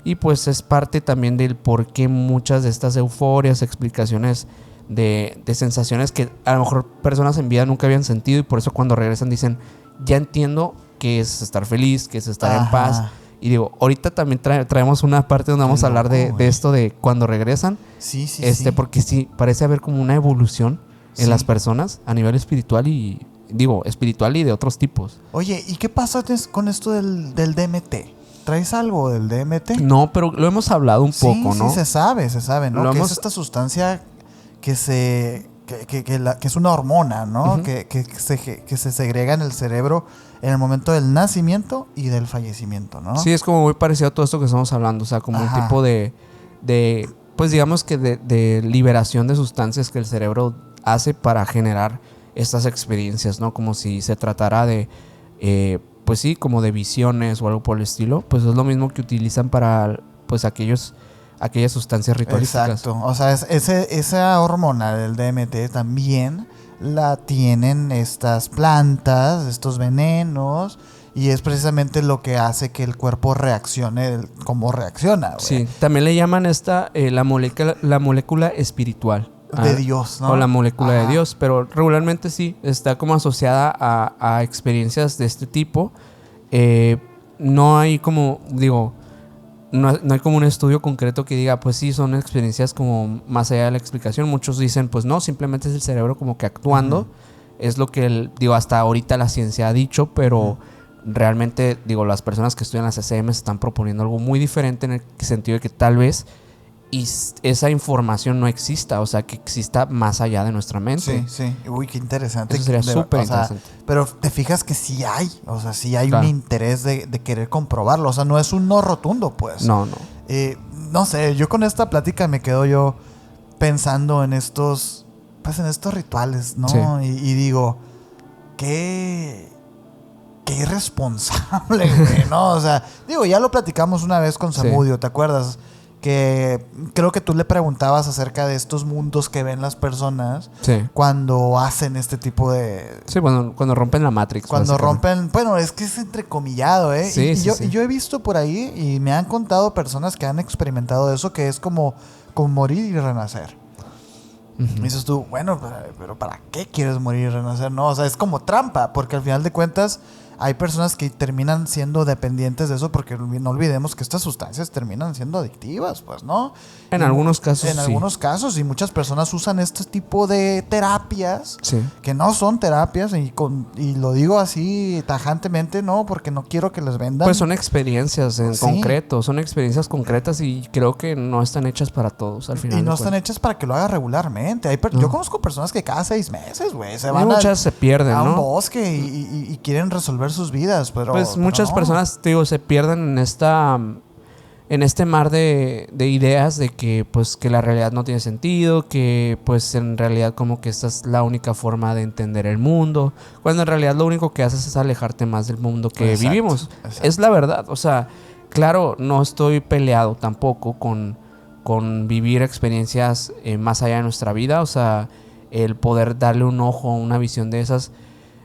Y pues es parte también del por qué muchas de estas euforias, explicaciones de sensaciones que a lo mejor personas en vida nunca habían sentido, y por eso cuando regresan dicen, ya entiendo qué es estar feliz, qué es estar en paz. Y digo, ahorita también traemos una parte donde vamos a hablar de esto de cuando regresan. Sí. Porque sí, parece haber como una evolución en las personas a nivel espiritual y de otros tipos. Oye, ¿y qué pasa con esto del DMT? ¿Traes algo del DMT? No, pero lo hemos hablado un poco, ¿no? Sí, se sabe, ¿no? Es esta sustancia que es una hormona, ¿no? Que se segrega en el cerebro en el momento del nacimiento y del fallecimiento, ¿no? Sí, es como muy parecido a todo esto que estamos hablando. O sea, como un tipo de pues digamos que de liberación de sustancias que el cerebro hace para generar estas experiencias, ¿no? Como si se tratara de pues sí, como de visiones o algo por el estilo. Pues es lo mismo que utilizan para pues aquellas sustancias ritualísticas. Exacto. O sea, esa hormona del DMT también la tienen estas plantas, estos venenos, y es precisamente lo que hace que el cuerpo reaccione como reacciona, güey. Sí, también le llaman la molécula espiritual. De Dios, ¿no? O la molécula de Dios, pero regularmente sí, está como asociada a experiencias de este tipo. No hay como, no hay como un estudio concreto que diga, pues sí, son experiencias como más allá de la explicación. Muchos dicen, pues no, simplemente es el cerebro como que actuando. Es lo que, hasta ahorita la ciencia ha dicho, pero realmente, las personas que estudian las SCM están proponiendo algo muy diferente en el sentido de que tal vez esa información no exista, o sea, que exista más allá de nuestra mente. Sí. Uy, qué interesante. Eso sería súper interesante. Pero te fijas que sí hay, un interés de querer comprobarlo. O sea, no es un no rotundo, pues. No. No sé, yo con esta plática me quedo yo pensando en estos rituales, ¿no? Sí. Y digo, qué irresponsable, güey, ¿no? O sea, ya lo platicamos una vez con Zamudio, ¿te acuerdas? que creo que tú le preguntabas acerca de estos mundos que ven las personas cuando hacen este tipo de... Sí, cuando rompen la Matrix. Cuando rompen... Bueno, es que es entrecomillado, ¿eh? Sí, y yo he visto por ahí y me han contado personas que han experimentado eso, que es como morir y renacer. Y dices tú, bueno, pero ¿para qué quieres morir y renacer? No, o sea, es como trampa, porque al final de cuentas hay personas que terminan siendo dependientes de eso, porque no olvidemos que estas sustancias terminan siendo adictivas, pues, ¿no? En algunos casos, En algunos casos, y muchas personas usan este tipo de terapias que no son terapias, y lo digo así tajantemente, ¿no? Porque no quiero que les vendan. Pues son experiencias en concreto, son experiencias concretas y creo que no están hechas para todos al final. Y no están hechas para que lo haga regularmente. Yo conozco personas que cada 6 meses, güey, se van muchas se pierden, a un ¿no? bosque y quieren resolver sus vidas, pero muchas no. personas, te digo, se pierden en este mar de ideas de que pues que la realidad no tiene sentido, que pues en realidad como que esta es la única forma de entender el mundo, cuando en realidad lo único que haces es alejarte más del mundo que vivimos. Exacto. Es la verdad, o sea, claro, no estoy peleado tampoco con vivir experiencias más allá de nuestra vida, o sea, el poder darle un ojo, una visión de esas.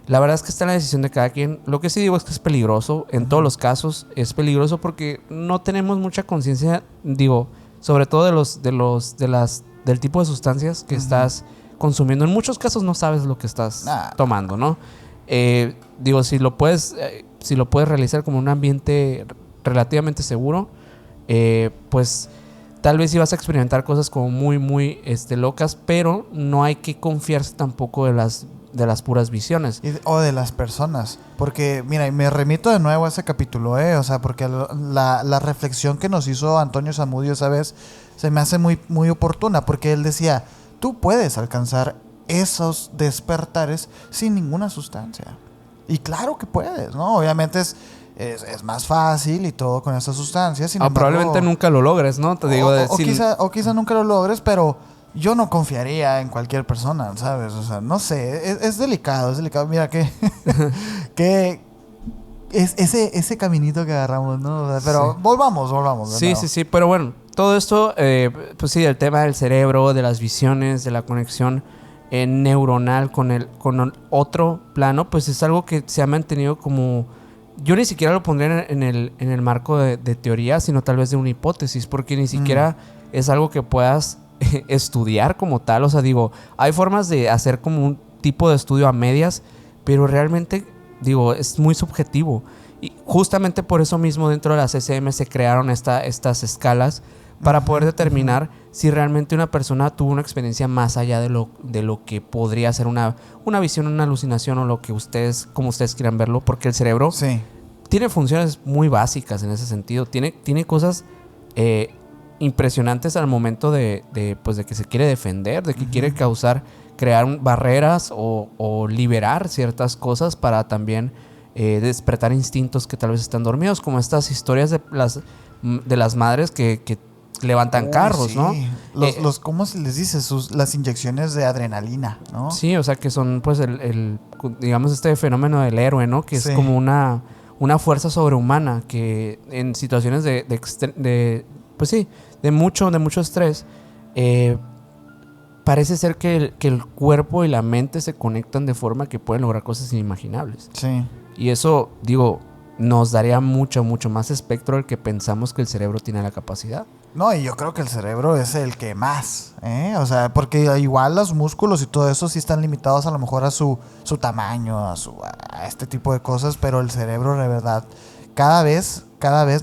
La verdad es que está en la decisión de cada quien. Lo que sí digo es que es peligroso. En todos los casos es peligroso porque no tenemos mucha conciencia, digo, sobre todo del tipo de sustancias que estás consumiendo. En muchos casos no sabes lo que estás tomando, ¿no? Digo, si lo puedes realizar como un ambiente relativamente seguro, pues tal vez sí vas a experimentar cosas como muy, muy locas, pero no hay que confiarse tampoco de las puras visiones. O de las personas. Porque, mira, y me remito de nuevo a ese capítulo, o sea, porque la reflexión que nos hizo Antonio Zamudio esa vez se me hace muy, muy oportuna, porque él decía, tú puedes alcanzar esos despertares sin ninguna sustancia. Y claro que puedes, ¿no? Obviamente es más fácil y todo con esas sustancias. Sin embargo, probablemente nunca lo logres, ¿no? Te digo, o quizá nunca lo logres, pero yo no confiaría en cualquier persona, ¿sabes? O sea, no sé, es delicado, es delicado. Mira que es ese caminito que agarramos, ¿no? Pero volvamos. Sí, pero bueno, todo esto, pues sí, el tema del cerebro, de las visiones, de la conexión neuronal con otro plano, pues es algo que se ha mantenido como... Yo ni siquiera lo pondría en el marco de teoría, sino tal vez de una hipótesis, porque ni siquiera es algo que puedas estudiar como tal. O sea, digo, hay formas de hacer como un tipo de estudio a medias, pero realmente, digo, es muy subjetivo. Y justamente por eso mismo dentro de las CCM se crearon estas escalas para poder determinar si realmente una persona tuvo una experiencia más allá de lo que podría ser una visión, una alucinación o lo que como ustedes quieran verlo, porque el cerebro tiene funciones muy básicas en ese sentido. Tiene cosas impresionantes al momento de que se quiere defender, de que quiere crear barreras o liberar ciertas cosas para también despertar instintos que tal vez están dormidos, como estas historias de las madres que levantan carros, ¿no? ¿Cómo se les dice? Las inyecciones de adrenalina, ¿no? Sí, o sea, que son pues digamos este fenómeno del héroe, ¿no? Que es como una fuerza sobrehumana que en situaciones de mucho estrés, parece ser que el cuerpo y la mente se conectan de forma que pueden lograr cosas inimaginables. Sí. Y eso, digo, nos daría mucho más espectro del que pensamos que el cerebro tiene la capacidad. No, y yo creo que el cerebro es el que más, o sea, porque igual los músculos y todo eso sí están limitados a lo mejor a su tamaño, a este tipo de cosas, pero el cerebro de verdad cada vez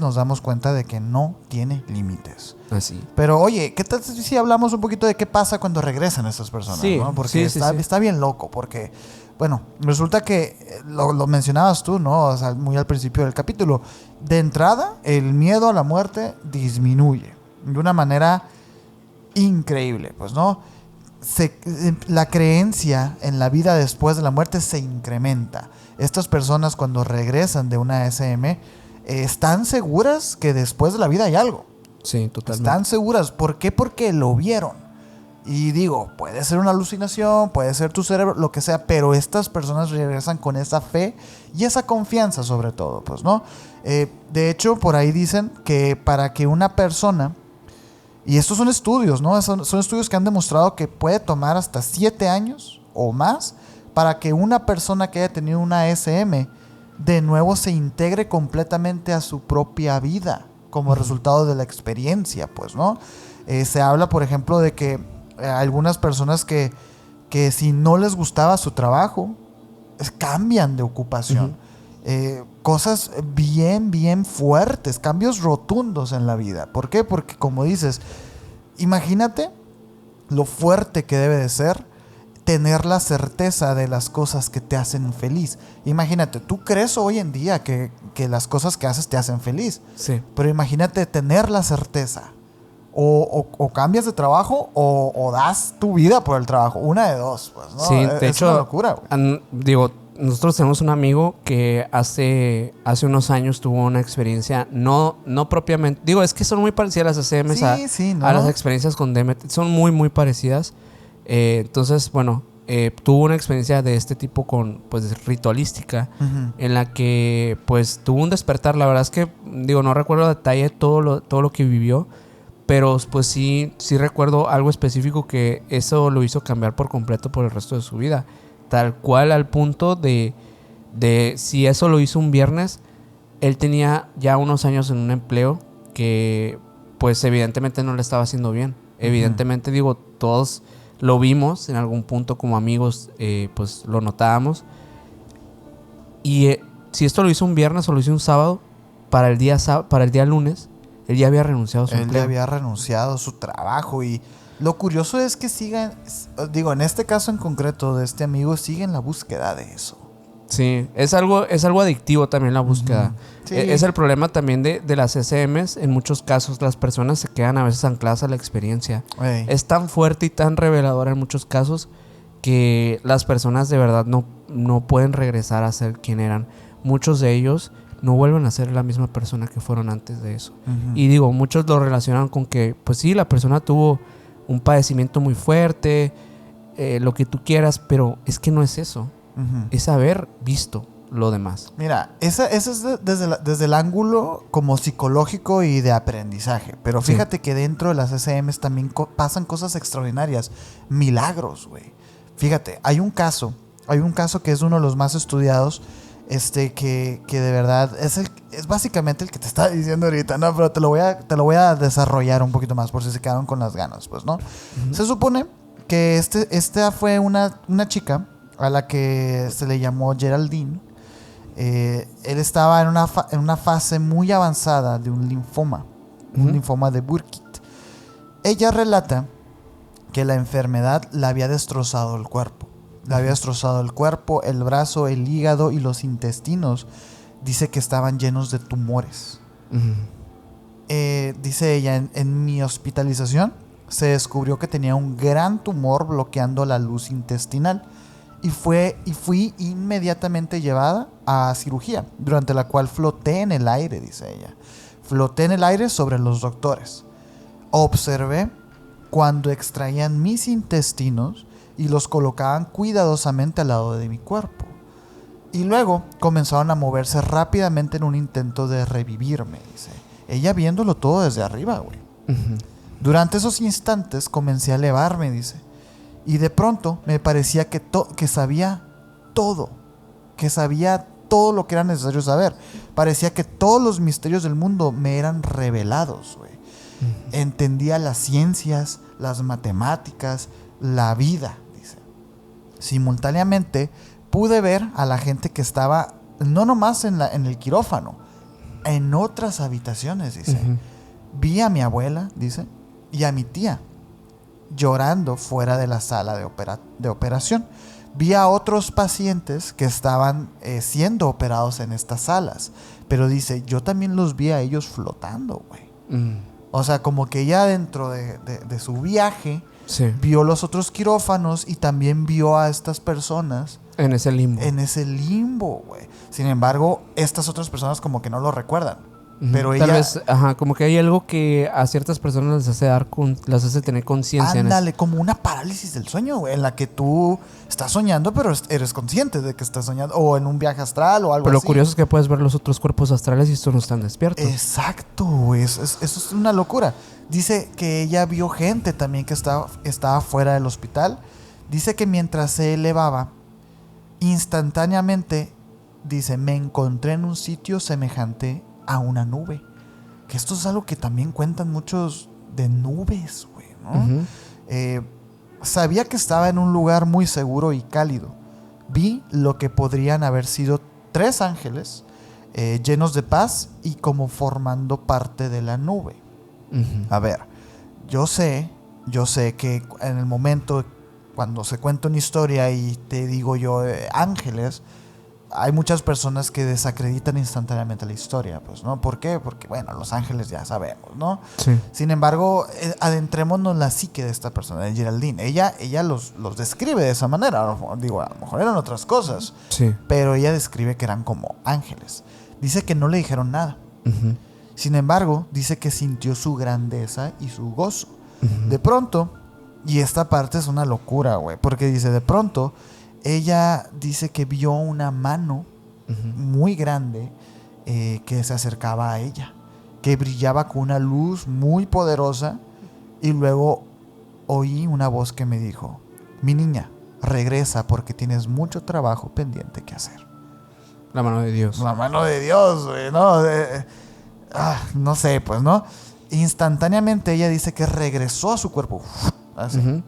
nos damos cuenta de que no tiene límites. Así. Pero oye, ¿qué tal si hablamos un poquito de qué pasa cuando regresan estas personas? Sí, ¿no? Porque está bien loco, porque bueno, resulta que lo mencionabas tú, ¿no? O sea, muy al principio del capítulo. De entrada, el miedo a la muerte disminuye de una manera increíble, pues, ¿no? La creencia en la vida después de la muerte se incrementa. Estas personas cuando regresan de una SM están seguras que después de la vida hay algo. Sí, totalmente. Están seguras. ¿Por qué? Porque lo vieron. Y digo, puede ser una alucinación, puede ser tu cerebro, lo que sea, pero estas personas regresan con esa fe y esa confianza sobre todo, pues, ¿no? De hecho, por ahí dicen que para que una persona Y estos son estudios, ¿no? Son estudios que han demostrado que puede tomar hasta 7 años o más para que una persona que haya tenido una SM de nuevo se integre completamente a su propia vida como resultado de la experiencia, pues, ¿no? Se habla, por ejemplo, de que algunas personas que si no les gustaba su trabajo, cambian de ocupación. Cosas bien fuertes, cambios rotundos en la vida. ¿Por qué? Porque, como dices, imagínate lo fuerte que debe de ser tener la certeza de las cosas que te hacen feliz. Imagínate, tú crees hoy en día que las cosas que haces te hacen feliz. Sí. Pero imagínate tener la certeza. O cambias de trabajo o das tu vida por el trabajo. Una de dos, pues, ¿no? Sí, de hecho, una locura, güey. Digo, nosotros tenemos un amigo que hace unos años tuvo una experiencia, no propiamente, digo, es que son muy parecidas las ACMs a las experiencias con DMT, son muy parecidas. Entonces, bueno, tuvo una experiencia de este tipo pues ritualística, en la que pues tuvo un despertar. La verdad es que, digo, no recuerdo a detalle todo lo que vivió, pero pues sí recuerdo algo específico que eso lo hizo cambiar por completo por el resto de su vida. Tal cual, al punto de si eso lo hizo un viernes, él tenía ya unos años en un empleo que pues evidentemente no le estaba haciendo bien. Evidentemente, digo, todos lo vimos en algún punto como amigos, pues lo notábamos. Y si esto lo hizo un viernes o lo hizo un sábado, para el día lunes, él ya había renunciado a su empleo. Él ya había renunciado a su trabajo. Y lo curioso es que sigan, digo, en este caso en concreto de este amigo, sigue en la búsqueda de eso. Sí, es algo adictivo también la búsqueda. Sí. Es el problema también de las SMs. En muchos casos las personas se quedan a veces ancladas a la experiencia. Es tan fuerte y tan reveladora en muchos casos que las personas de verdad no pueden regresar a ser quien eran. Muchos de ellos no vuelven a ser la misma persona que fueron antes de eso. Y digo, muchos lo relacionan con que, pues sí, la persona tuvo un padecimiento muy fuerte, lo que tú quieras, pero es que no es eso. Es haber visto lo demás. Mira, ese es desde el ángulo como psicológico y de aprendizaje. Pero fíjate que dentro de las SMs también pasan cosas extraordinarias. Milagros, güey. Fíjate, hay un caso que es uno de los más estudiados, que de verdad es básicamente el que te estaba diciendo ahorita, ¿no? Pero te lo voy a desarrollar un poquito más por si se quedaron con las ganas, pues, ¿no? Se supone que esta fue una chica a la que se le llamó Geraldine. Él estaba en una fase muy avanzada de un linfoma de Burkitt. Ella relata que la enfermedad le había destrozado el cuerpo. Le había destrozado el cuerpo, el brazo, el hígado y los intestinos. Dice que estaban llenos de tumores. Dice ella, en mi hospitalización se descubrió que tenía un gran tumor bloqueando la luz intestinal. Y fui inmediatamente llevada a cirugía, durante la cual floté en el aire, dice ella. Floté en el aire sobre los doctores. Observé cuando extraían mis intestinos y los colocaban cuidadosamente al lado de mi cuerpo. Y luego comenzaron a moverse rápidamente en un intento de revivirme, dice. Ella viéndolo todo desde arriba, güey. Durante esos instantes comencé a elevarme, dice. Y de pronto me parecía que sabía todo. Que sabía todo lo que era necesario saber. Parecía que todos los misterios del mundo me eran revelados, güey. Entendía las ciencias, las matemáticas, la vida, dice. Simultáneamente pude ver a la gente que estaba no nomás en el quirófano, en otras habitaciones, dice. Vi a mi abuela, dice, y a mi tía llorando fuera de la sala de operación. Vi a otros pacientes que estaban siendo operados en estas salas. Pero dice, yo también los vi a ellos flotando, güey. O sea, como que ella dentro de su viaje vio los otros quirófanos y también vio a estas personas en ese limbo. En ese limbo, güey. Sin embargo, estas otras personas como que no lo recuerdan. Pero Tal vez, como que hay algo que a ciertas personas las hace tener conciencia. Ándale, como una parálisis del sueño, güey, en la que tú estás soñando, pero eres consciente de que estás soñando, o en un viaje astral o algo pero así. Lo curioso es que puedes ver los otros cuerpos astrales y estos no están despiertos. Exacto, güey, eso es una locura. Dice que ella vio gente también que estaba fuera del hospital. Dice que mientras se elevaba, instantáneamente, dice, me encontré en un sitio semejante a una nube. Que esto es algo que también cuentan muchos de nubes, güey, ¿no? Sabía que estaba en un lugar muy seguro y cálido. Vi lo que podrían haber sido 3 ángeles llenos de paz y como formando parte de la nube. A ver, yo sé que en el momento cuando se cuenta una historia y te digo yo ángeles, hay muchas personas que desacreditan instantáneamente la historia, pues, ¿no? ¿Por qué? Porque, bueno, los ángeles ya sabemos, ¿no? Sí. Sin embargo, adentrémonos en la psique de esta persona, de Geraldine. Ella los describe de esa manera. Digo, a lo mejor eran otras cosas, Sí. pero ella describe que eran como ángeles. Dice que no le dijeron nada. Sin embargo, dice que sintió su grandeza y su gozo. De pronto, y esta parte es una locura, güey, porque dice, de pronto, ella dice que vio una mano muy grande que se acercaba a ella, que brillaba con una luz muy poderosa, y luego oí una voz que me dijo, mi niña, regresa porque tienes mucho trabajo pendiente que hacer. La mano de Dios. La mano de Dios, güey, ¿no? No sé, pues, ¿no? Instantáneamente ella dice que regresó a su cuerpo. Así.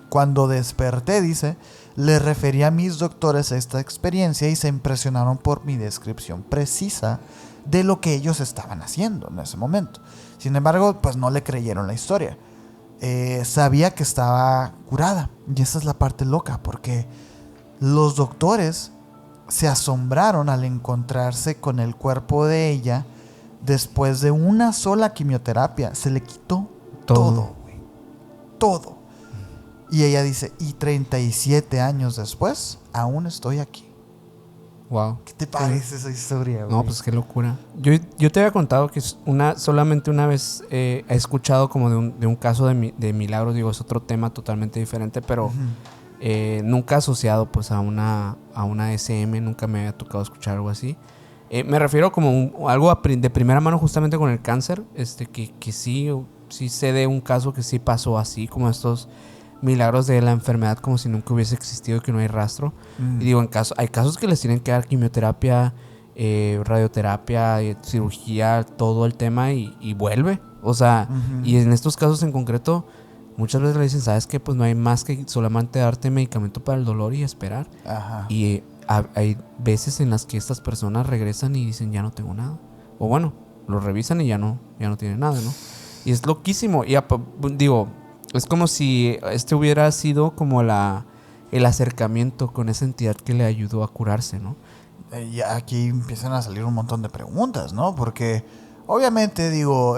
Cuando desperté, dice, le referí a mis doctores esta experiencia y se impresionaron por mi descripción precisa de lo que ellos estaban haciendo en ese momento. Sin embargo, pues no le creyeron la historia. Sabía que estaba curada. Y esa es la parte loca, porque los doctores se asombraron al encontrarse con el cuerpo de ella después de una sola quimioterapia. Se le quitó todo, güey. Todo. Y ella dice, y 37 años después, aún estoy aquí. Wow. ¿Qué te parece esa historia, güey? No, pues qué locura. Yo te había contado que solamente una vez he escuchado como de un caso de milagros. Digo, es otro tema totalmente diferente, pero nunca asociado pues a una SM. Nunca me había tocado escuchar algo así. Me refiero como algo de primera mano justamente con el cáncer. Que sí sé de un caso que sí pasó así, como estos milagros de la enfermedad como si nunca hubiese existido, que no hay rastro. Y digo, hay casos que les tienen que dar quimioterapia, radioterapia, cirugía, todo el tema y vuelve. O sea, y en estos casos en concreto, muchas veces le dicen, ¿sabes qué? Pues no hay más que solamente darte medicamento para el dolor y esperar. Ajá. Y hay veces en las que estas personas regresan y dicen, ya no tengo nada. O bueno, lo revisan y ya no tienen nada, ¿no? Y es loquísimo. Y digo, es como si hubiera sido como el acercamiento con esa entidad que le ayudó a curarse, ¿no? Y aquí empiezan a salir un montón de preguntas, ¿no? Porque obviamente, digo,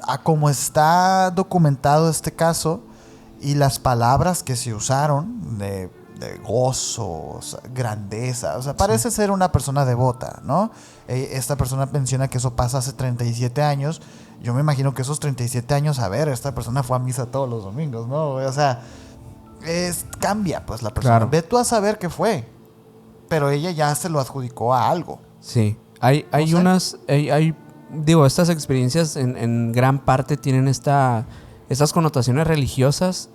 a como está documentado este caso y las palabras que se usaron de gozo, o sea, grandeza, o sea, parece ser una persona devota, ¿no? Esta persona menciona que eso pasa hace 37 años. Yo me imagino que esos 37 años, a ver, esta persona fue a misa todos los domingos, ¿no? O sea, cambia pues la persona. Claro. Ve tú a saber qué fue, pero ella ya se lo adjudicó a algo. Sí, hay digo, estas experiencias en gran parte tienen estas connotaciones religiosas,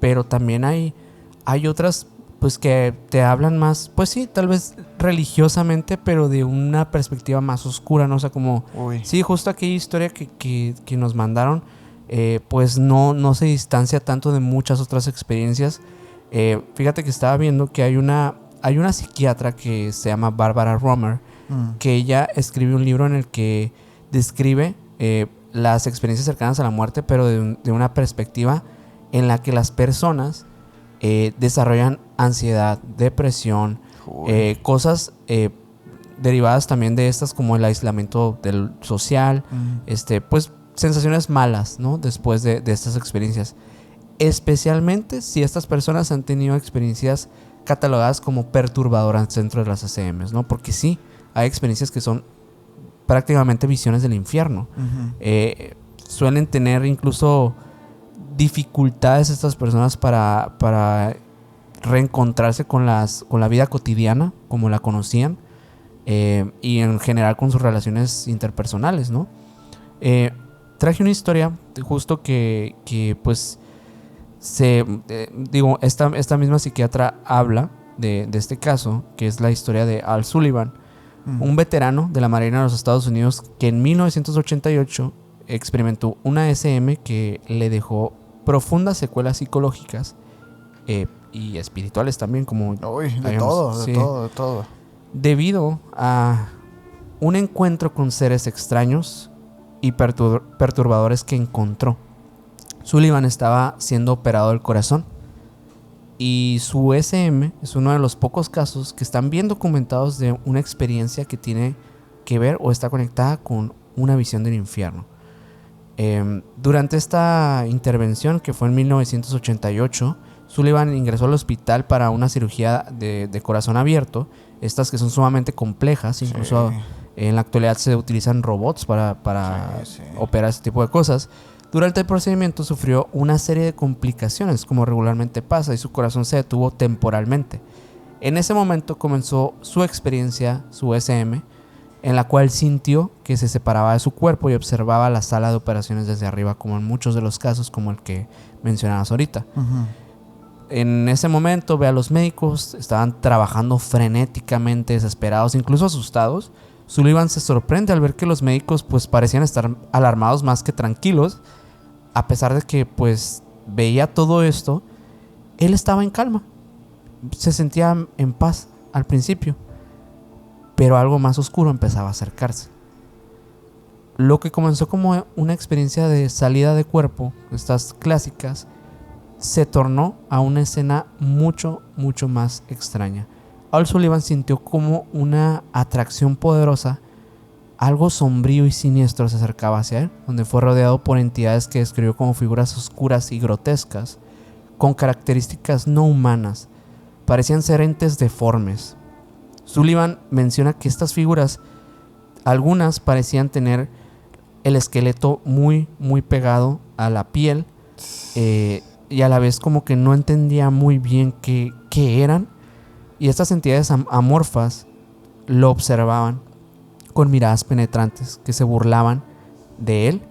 pero también hay otras pues que te hablan más, pues sí, tal vez religiosamente, pero de una perspectiva más oscura, ¿no? O sea, como, sí, justo aquella historia que nos mandaron, pues no se distancia tanto de muchas otras experiencias. Fíjate que estaba viendo que hay una psiquiatra que se llama Barbara Romer, que ella escribe un libro en el que describe las experiencias cercanas a la muerte, pero de una perspectiva en la que las personas desarrollan ansiedad, depresión, cosas derivadas también de estas como el aislamiento del social, pues sensaciones malas, ¿no? Después de estas experiencias. Especialmente si estas personas han tenido experiencias catalogadas como perturbadoras dentro de las ACMs, ¿no? Porque sí, hay experiencias que son prácticamente visiones del infierno. Suelen tener incluso dificultades estas personas para reencontrarse con la vida cotidiana como la conocían, y en general con sus relaciones interpersonales, ¿no? Traje una historia justo que pues esta misma psiquiatra habla de este caso, que es la historia de Al Sullivan, un veterano de la Marina de los Estados Unidos que en 1988 experimentó una SM que le dejó profundas secuelas psicológicas y espirituales también, como de todo. Debido a un encuentro con seres extraños y perturbadores que encontró. Sullivan estaba siendo operado del corazón y su SM es uno de los pocos casos que están bien documentados de una experiencia que tiene que ver o está conectada con una visión del infierno. Durante esta intervención, que fue en 1988, Sullivan ingresó al hospital para una cirugía de corazón abierto, estas que son sumamente complejas. Incluso en la actualidad se utilizan robots para operar este tipo de cosas. Durante el procedimiento sufrió una serie de complicaciones, como regularmente pasa, y su corazón se detuvo temporalmente. En ese momento comenzó su experiencia, su SM, en la cual sintió que se separaba de su cuerpo y observaba la sala de operaciones desde arriba, como en muchos de los casos, como el que mencionabas ahorita. En ese momento ve a los médicos, estaban trabajando frenéticamente, desesperados, incluso asustados. Sullivan se sorprende al ver que los médicos pues parecían estar alarmados más que tranquilos. A pesar de que pues veía todo esto, él estaba en calma. Se sentía en paz al principio, pero algo más oscuro empezaba a acercarse. Lo que comenzó como una experiencia de salida de cuerpo, estas clásicas, se tornó a una escena mucho, mucho más extraña. Al Sullivan sintió como una atracción poderosa, algo sombrío y siniestro se acercaba hacia él, donde fue rodeado por entidades que describió como figuras oscuras y grotescas, con características no humanas. Parecían ser entes deformes. Sullivan menciona que estas figuras, algunas parecían tener el esqueleto muy, muy pegado a la piel, y a la vez como que no entendía muy bien qué eran. Y estas entidades amorfas lo observaban con miradas penetrantes que se burlaban de él.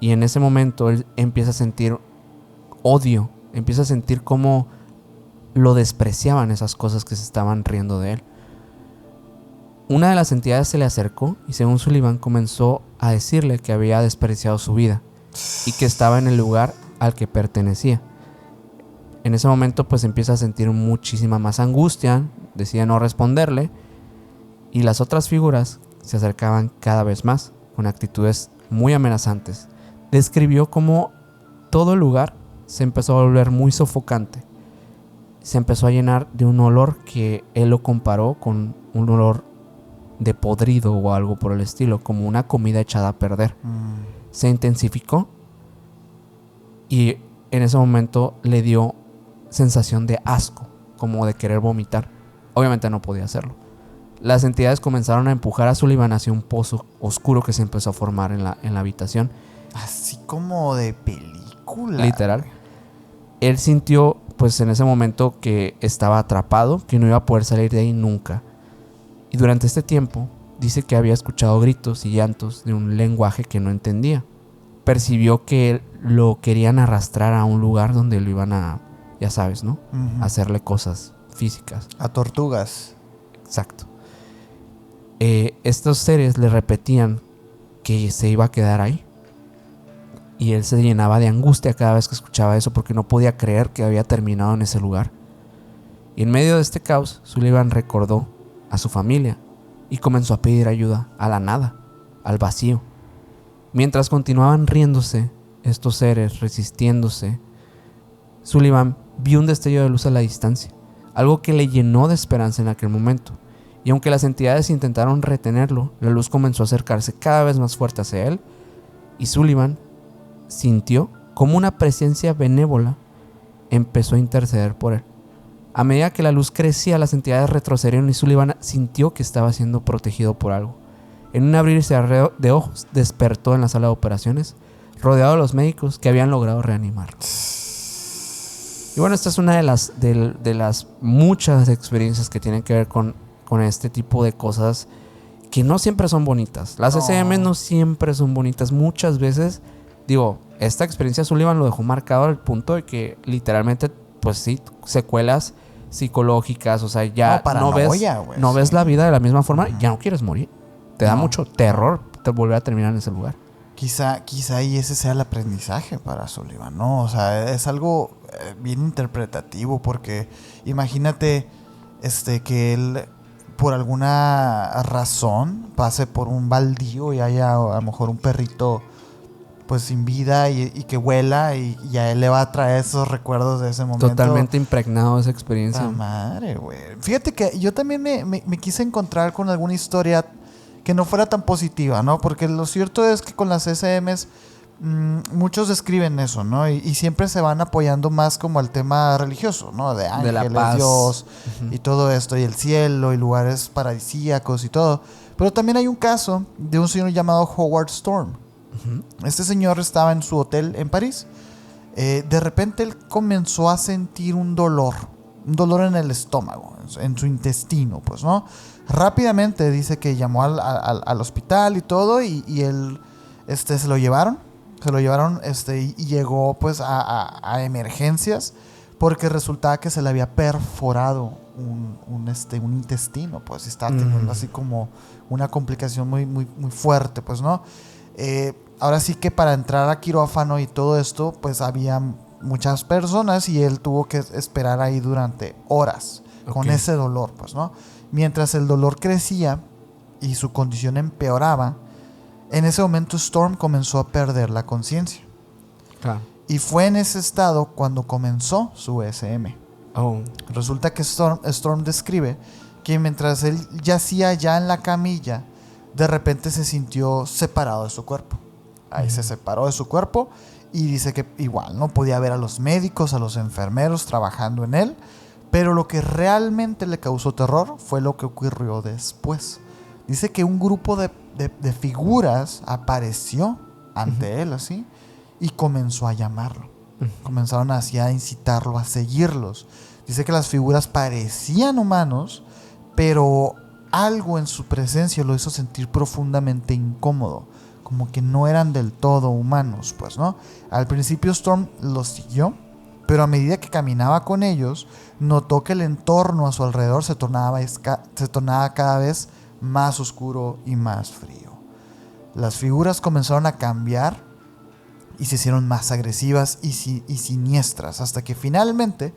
Y en ese momento él empieza a sentir odio, empieza a sentir cómo lo despreciaban esas cosas que se estaban riendo de él. Una de las entidades se le acercó y, según Sullivan, comenzó a decirle que había desperdiciado su vida y que estaba en el lugar al que pertenecía. En ese momento pues empieza a sentir muchísima más angustia, decide no responderle, y las otras figuras se acercaban cada vez más con actitudes muy amenazantes. Describió cómo todo el lugar se empezó a volver muy sofocante. Se empezó a llenar de un olor que él lo comparó con un olor de podrido o algo por el estilo, como una comida echada a perder. Se intensificó y en ese momento le dio sensación de asco, como de querer vomitar. Obviamente no podía hacerlo. Las entidades comenzaron a empujar a Sullivan hacia un pozo oscuro que se empezó a formar en la habitación. Así como de película. Literal. Él sintió pues en ese momento que estaba atrapado, que no iba a poder salir de ahí nunca. Y durante este tiempo dice que había escuchado gritos y llantos de un lenguaje que no entendía. Percibió que lo querían arrastrar a un lugar donde lo iban a, ya sabes, ¿no? Hacerle cosas físicas. A tortugas. Exacto. Estos seres le repetían que se iba a quedar ahí. Y él se llenaba de angustia cada vez que escuchaba eso, porque no podía creer que había terminado en ese lugar. Y en medio de este caos, Sullivan recordó a su familia y comenzó a pedir ayuda a la nada, al vacío. Mientras continuaban riéndose estos seres, resistiéndose, Sullivan vio un destello de luz a la distancia, algo que le llenó de esperanza en aquel momento. Y aunque las entidades intentaron retenerlo, la luz comenzó a acercarse cada vez más fuerte hacia él, y Sullivan sintió como una presencia benévola empezó a interceder por él. A medida que la luz crecía, las entidades retrocedieron y Sullivan sintió que estaba siendo protegido por algo. En un abrir y cerrar de ojos, despertó en la sala de operaciones, rodeado de los médicos que habían logrado reanimarlo. Y bueno, esta es una de las muchas experiencias que tienen que ver con este tipo de cosas que no siempre son bonitas. Las SCM no siempre son bonitas. Muchas veces, digo, esta experiencia Sullivan lo dejó marcado al punto de que literalmente, pues sí, secuelas psicológicas, o sea, ya no ves la vida de la misma forma, ya no quieres morir. Te da mucho terror volver a terminar en ese lugar. Quizá y ese sea el aprendizaje para Sullivan, ¿no? O sea, es algo bien interpretativo porque imagínate que él por alguna razón pase por un baldío y haya a lo mejor un perrito pues sin vida y que huela y a él le va a traer esos recuerdos de ese momento. Totalmente impregnado de esa experiencia. La madre, güey. Fíjate que yo también me quise encontrar con alguna historia que no fuera tan positiva, ¿no? Porque lo cierto es que con las SMs muchos describen eso, ¿no? Y siempre se van apoyando más como al tema religioso, ¿no? De ángeles, de la paz. Dios y todo esto, y el cielo y lugares paradisíacos y todo. Pero también hay un caso de un señor llamado Howard Storm. Este señor estaba en su hotel en París. De repente él comenzó a sentir un dolor en el estómago, en su intestino, pues, ¿no? Rápidamente dice que llamó al hospital y todo y él se lo llevaron y llegó pues a emergencias porque resultaba que se le había perforado un intestino, pues estaba teniendo así como una complicación muy, muy, muy fuerte, pues, ¿no? Ahora sí que para entrar a quirófano y todo esto, pues había muchas personas y él tuvo que esperar ahí durante horas con ese dolor, pues, ¿no? Mientras el dolor crecía y su condición empeoraba, en ese momento Storm comenzó a perder la conciencia. Claro. Y fue en ese estado cuando comenzó su SM. Resulta que Storm describe que mientras él yacía ya en la camilla, de repente se sintió separado de su cuerpo. Ahí se separó de su cuerpo y dice que igual no podía ver a los médicos, a los enfermeros trabajando en él. Pero lo que realmente le causó terror fue lo que ocurrió después. Dice que un grupo de figuras apareció ante él así y comenzó a llamarlo. Comenzaron así a incitarlo a seguirlos. Dice que las figuras parecían humanos, pero algo en su presencia lo hizo sentir profundamente incómodo, como que no eran del todo humanos, pues, ¿no? Al principio Storm los siguió, pero a medida que caminaba con ellos, notó que el entorno a su alrededor se tornaba cada vez más oscuro y más frío. Las figuras comenzaron a cambiar y se hicieron más agresivas y siniestras, hasta que finalmente,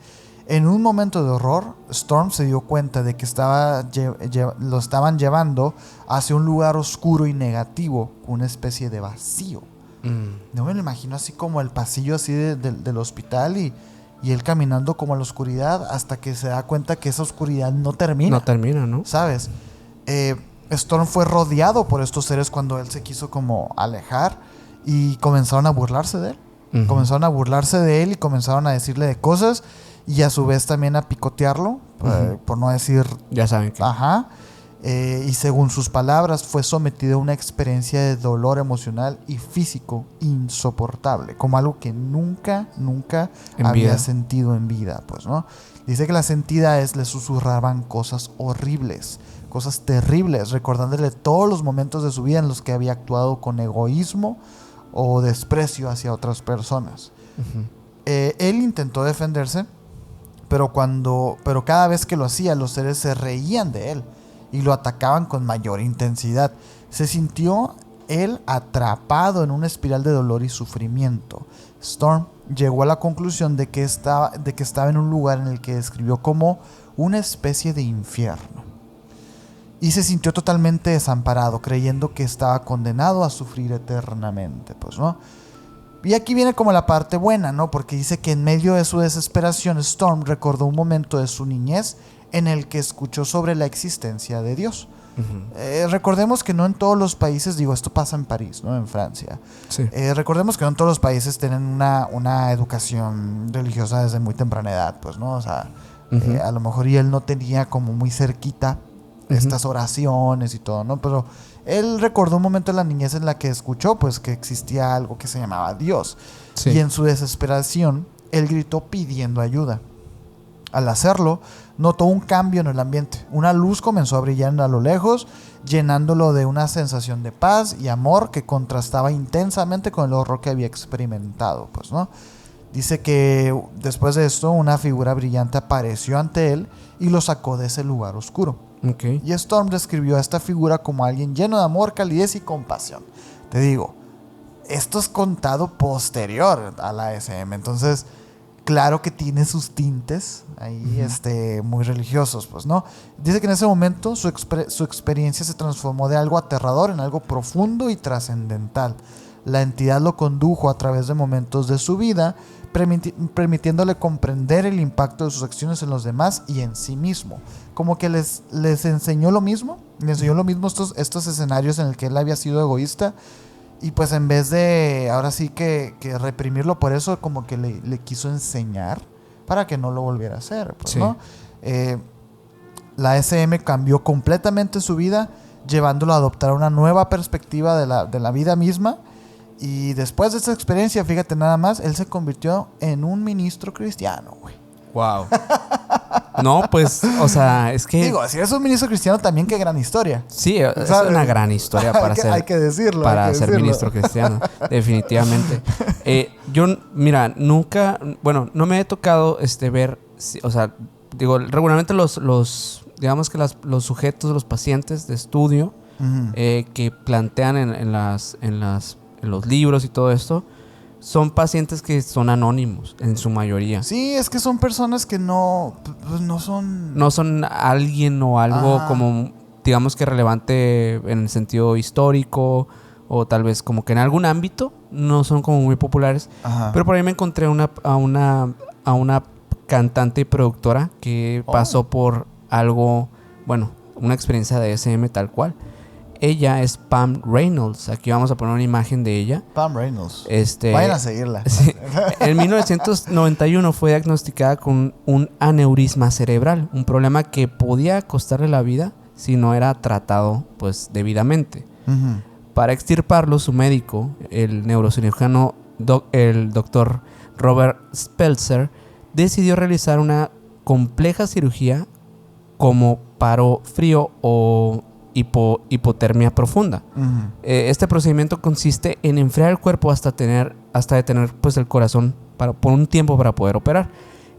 en un momento de horror, Storm se dio cuenta de que lo estaban llevando hacia un lugar oscuro y negativo, una especie de vacío. No me lo imagino así como el pasillo así del hospital y él caminando como a la oscuridad hasta que se da cuenta que esa oscuridad no termina. No termina, ¿no? ¿Sabes? Storm fue rodeado por estos seres cuando él se quiso como alejar y comenzaron a burlarse de él. Comenzaron a burlarse de él y comenzaron a decirle de cosas y a su vez también a picotearlo, por no decir... Ya saben que... Ajá. Y según sus palabras fue sometido a una experiencia de dolor emocional y físico insoportable, como algo que nunca había sentido en vida, pues, ¿no? Dice que las entidades le susurraban cosas horribles, cosas terribles, recordándole todos los momentos de su vida en los que había actuado con egoísmo o desprecio hacia otras personas. Él intentó defenderse, pero cada vez que lo hacía, los seres se reían de él y lo atacaban con mayor intensidad. Se sintió él atrapado en una espiral de dolor y sufrimiento. Storm llegó a la conclusión de que estaba en un lugar en el que describió como una especie de infierno. Y se sintió totalmente desamparado, creyendo que estaba condenado a sufrir eternamente, pues, ¿no? Y aquí viene como la parte buena, ¿no? Porque dice que en medio de su desesperación, Storm recordó un momento de su niñez en el que escuchó sobre la existencia de Dios. Recordemos que no en todos los países, esto pasa en París, ¿no? En Francia. Sí. Recordemos que no en todos los países tienen una educación religiosa desde muy temprana edad, pues, ¿no? O sea, a lo mejor y él no tenía como muy cerquita estas oraciones y todo, ¿no? Pero él recordó un momento en la niñez en la que escuchó pues que existía algo que se llamaba Dios. Sí. Y en su desesperación, él gritó pidiendo ayuda. Al hacerlo, notó un cambio en el ambiente. Una luz comenzó a brillar a lo lejos, llenándolo de una sensación de paz y amor que contrastaba intensamente con el horror que había experimentado, pues, ¿no? Dice que después de esto, una figura brillante apareció ante él y lo sacó de ese lugar oscuro. Okay. Y Storm describió a esta figura como alguien lleno de amor, calidez y compasión. Te digo, esto es contado posterior a la SM, entonces claro que tiene sus tintes ahí muy religiosos, pues, ¿no? Dice que en ese momento su experiencia se transformó de algo aterrador en algo profundo y trascendental. La entidad lo condujo a través de momentos de su vida, permitiéndole comprender el impacto de sus acciones en los demás y en sí mismo. Como que les enseñó lo mismo, estos escenarios en el que él había sido egoísta. Y pues en vez de, ahora sí que reprimirlo por eso, como que le quiso enseñar para que no lo volviera a hacer, pues, sí. ¿No? La SM cambió completamente su vida, llevándolo a adoptar una nueva perspectiva de la vida misma. Y después de esta experiencia, fíjate nada más, él se convirtió en un ministro cristiano, güey. Wow. No, pues, o sea, es que... Digo, si eres un ministro cristiano también, qué gran historia. Sí, es una gran historia para ser... Hay que decirlo. Para ser ministro cristiano, definitivamente. Yo, mira, nunca... Bueno, no me he tocado ver... O sea, digo, regularmente digamos que los sujetos, los pacientes de estudio que plantean en los libros y todo esto, son pacientes que son anónimos en su mayoría. Sí, es que son personas que no son... No son alguien o algo como, digamos que relevante en el sentido histórico, o tal vez como que en algún ámbito no son como muy populares. Ajá. Pero por ahí me encontré a una cantante y productora que pasó por algo, bueno, una experiencia de SM tal cual. Ella es Pam Reynolds. Aquí vamos a poner una imagen de ella. Pam Reynolds. Vayan a seguirla. Sí. En 1991 fue diagnosticada con un aneurisma cerebral, un problema que podía costarle la vida si no era tratado pues debidamente. Uh-huh. Para extirparlo, su médico, el neurocirujano, el doctor Robert Spelzer, decidió realizar una compleja cirugía como paro frío o hipotermia profunda. Uh-huh. Este procedimiento consiste en enfriar el cuerpo hasta detener pues, el corazón por un tiempo para poder operar.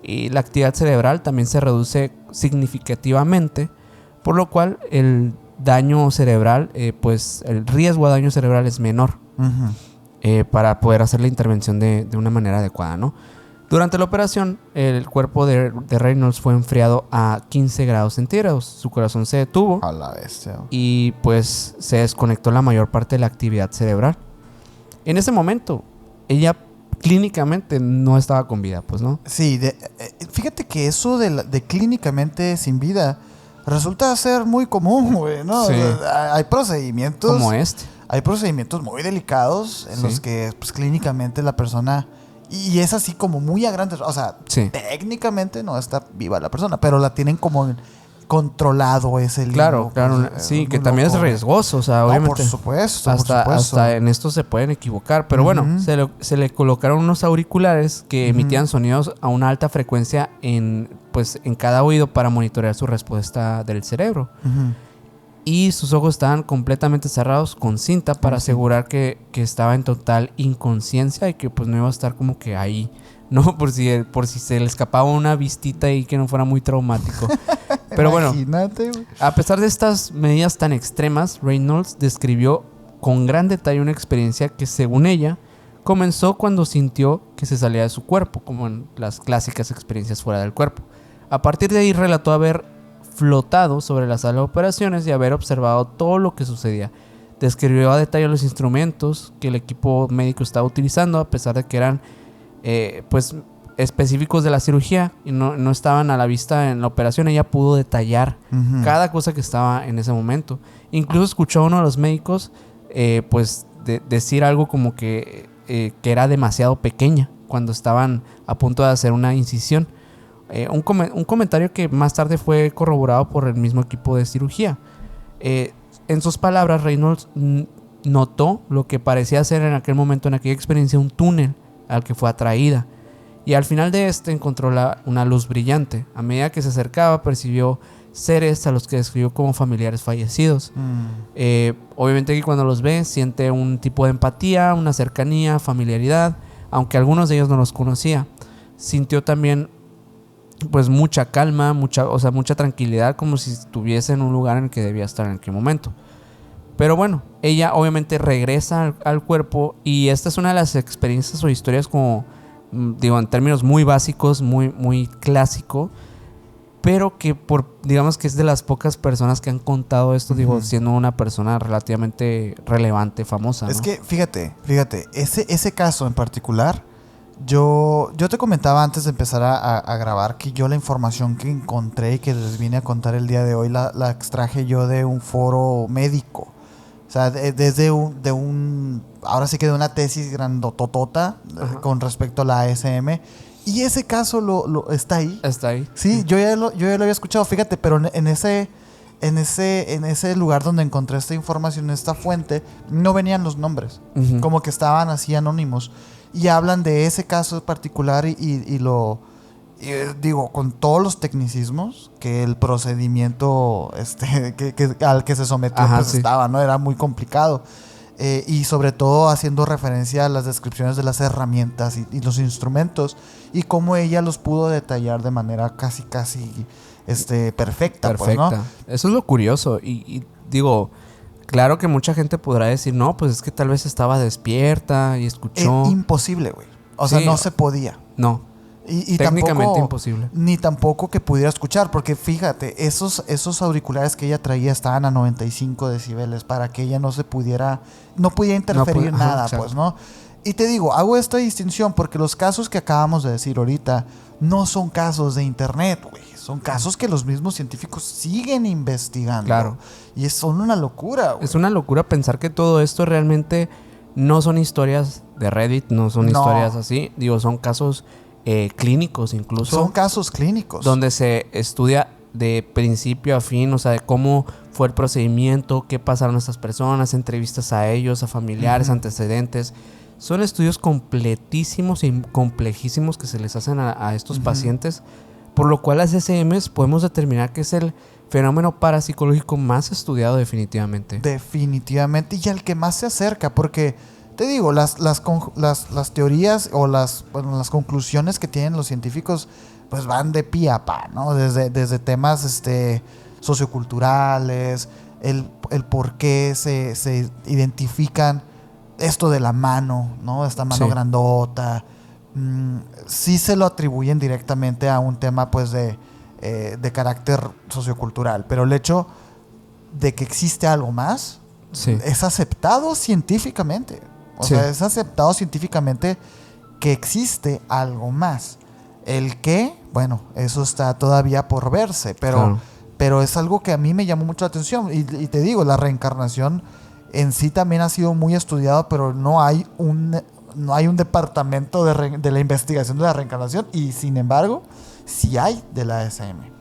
Y la actividad cerebral también se reduce significativamente, por lo cual el daño cerebral, pues el riesgo a daño cerebral es menor. Uh-huh. Para poder hacer la intervención de una manera adecuada, ¿no? Durante la operación, el cuerpo de Reynolds fue enfriado a 15 grados centígrados. Su corazón se detuvo. A la bestia. Y pues se desconectó la mayor parte de la actividad cerebral. En ese momento, ella clínicamente no estaba con vida, pues, ¿no? Sí, fíjate que eso de clínicamente sin vida resulta ser muy común, güey, ¿no? Sí. Hay procedimientos... Como este. Hay procedimientos muy delicados en los que pues, clínicamente la persona... Y es así como muy a grandes... O sea, técnicamente no está viva la persona, pero la tienen como controlado ese libro. Claro, claro. Pues, sí, que también es riesgoso. O sea, obviamente... por supuesto. Hasta en esto se pueden equivocar. Pero bueno, se le colocaron unos auriculares que emitían sonidos a una alta frecuencia en cada oído para monitorear su respuesta del cerebro. Y sus ojos estaban completamente cerrados con cinta para asegurar que estaba en total inconsciencia y que pues no iba a estar como que ahí, ¿no? Por si se le escapaba una vistita y que no fuera muy traumático. Pero bueno, a pesar de estas medidas tan extremas, Reynolds describió con gran detalle una experiencia que, según ella, comenzó cuando sintió que se salía de su cuerpo, como en las clásicas experiencias fuera del cuerpo. A partir de ahí relató haber flotado sobre la sala de operaciones y haber observado todo lo que sucedía. Describió a detalle los instrumentos que el equipo médico estaba utilizando, a pesar de que eran específicos de la cirugía y no estaban a la vista en la operación. Ella pudo detallar cada cosa que estaba en ese momento. Incluso escuchó a uno de los médicos decir algo como que era demasiado pequeña cuando estaban a punto de hacer una incisión. un comentario que más tarde fue corroborado por el mismo equipo de cirugía. En sus palabras, Reynolds notó lo que parecía ser en aquel momento, en aquella experiencia, un túnel al que fue atraída. Y al final de encontró una luz brillante. A medida que se acercaba, percibió seres a los que describió como familiares fallecidos. Obviamente que cuando los ve, siente un tipo de empatía, una cercanía, familiaridad, aunque algunos de ellos no los conocía. Sintió también pues mucha calma, mucha tranquilidad, como si estuviese en un lugar en el que debía estar en aquel momento. Pero bueno, ella obviamente regresa al cuerpo, y esta es una de las experiencias o historias como, digo, en términos muy básicos, muy, muy clásico, pero que digamos que es de las pocas personas que han contado esto, digo, siendo una persona relativamente relevante, famosa, ¿no? Es que, fíjate, ese caso en particular, yo te comentaba antes de empezar a grabar que yo la información que encontré y que les vine a contar el día de hoy la extraje yo de un foro médico. O sea, ahora sí que de una tesis grandototota con respecto a la ASM. Y ese caso está ahí. Está ahí. Sí, yo ya lo había escuchado, fíjate, pero en ese lugar donde encontré esta información, en esta fuente, no venían los nombres. Como que estaban así anónimos. Y hablan de ese caso particular y digo, con todos los tecnicismos que el procedimiento al que se sometió estaba, ¿no? Era muy complicado. Y sobre todo haciendo referencia a las descripciones de las herramientas y los instrumentos, y cómo ella los pudo detallar de manera casi perfecta. Pues, ¿no? Eso es lo curioso. Y digo, claro que mucha gente podrá decir, no, pues es que tal vez estaba despierta y escuchó. Imposible, güey. O sea, no se podía. No. Y técnicamente tampoco, imposible. Ni tampoco que pudiera escuchar, porque fíjate, esos auriculares que ella traía estaban a 95 decibeles para que ella no podía interferir nada, pues, ¿no? Y te digo, hago esta distinción porque los casos que acabamos de decir ahorita no son casos de internet, güey. Son casos que los mismos científicos siguen investigando. Claro. Y son una locura, güey. Es una locura pensar que todo esto realmente no son historias de Reddit, no son historias así. Digo, son casos clínicos incluso. Son casos clínicos. Donde se estudia de principio a fin, o sea, de cómo fue el procedimiento, qué pasaron a estas personas, entrevistas a ellos, a familiares, antecedentes. Son estudios completísimos y complejísimos que se les hacen a estos pacientes, por lo cual las SMs podemos determinar que es el fenómeno parapsicológico más estudiado definitivamente. Definitivamente, y al que más se acerca, porque te digo, las teorías o las conclusiones que tienen los científicos pues van de pie a pa, ¿no? Desde temas socioculturales, el por qué se identifican esto de la mano, ¿no? Esta mano grandota. Sí se lo atribuyen directamente a un tema pues de carácter sociocultural, pero el hecho de que existe algo más es aceptado científicamente. O sea, es aceptado científicamente que existe algo más. El qué, bueno, eso está todavía por verse, pero es algo que a mí me llamó mucho la atención. Y te digo, la reencarnación en sí también ha sido muy estudiado, pero no hay un departamento de la investigación de la reencarnación, y sin embargo, sí hay de la ASM.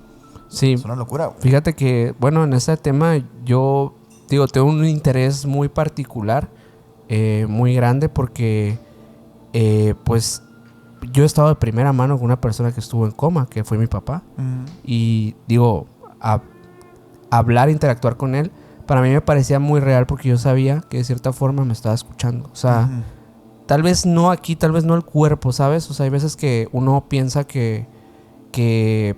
Sí. Es una locura. Fíjate que, bueno, en ese tema yo tengo un interés muy particular, muy grande, porque pues yo he estado de primera mano con una persona que estuvo en coma, que fue mi papá. Y digo, hablar, interactuar con él, para mí me parecía muy real, porque yo sabía que de cierta forma me estaba escuchando. O sea, tal vez no aquí, tal vez no el cuerpo, ¿sabes? O sea, hay veces que uno piensa que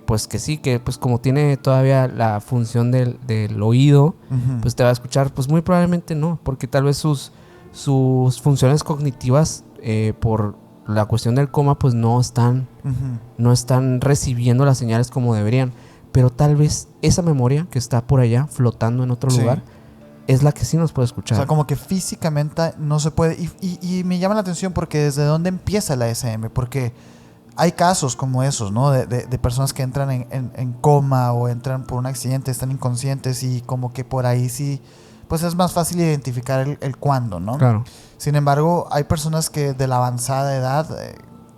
pues que sí, que pues como tiene todavía la función del oído, pues te va a escuchar. Pues muy probablemente no, porque tal vez sus funciones cognitivas, por la cuestión del coma, pues no están recibiendo las señales como deberían. Pero tal vez esa memoria que está por allá flotando en otro lugar es la que sí nos puede escuchar. O sea, como que físicamente no se puede. Y me llama la atención porque desde dónde empieza la SM, porque hay casos como esos, ¿no? De personas que entran en coma o entran por un accidente, están inconscientes, y como que por ahí sí, pues es más fácil identificar el cuándo, ¿no? Claro. Sin embargo, hay personas que de la avanzada edad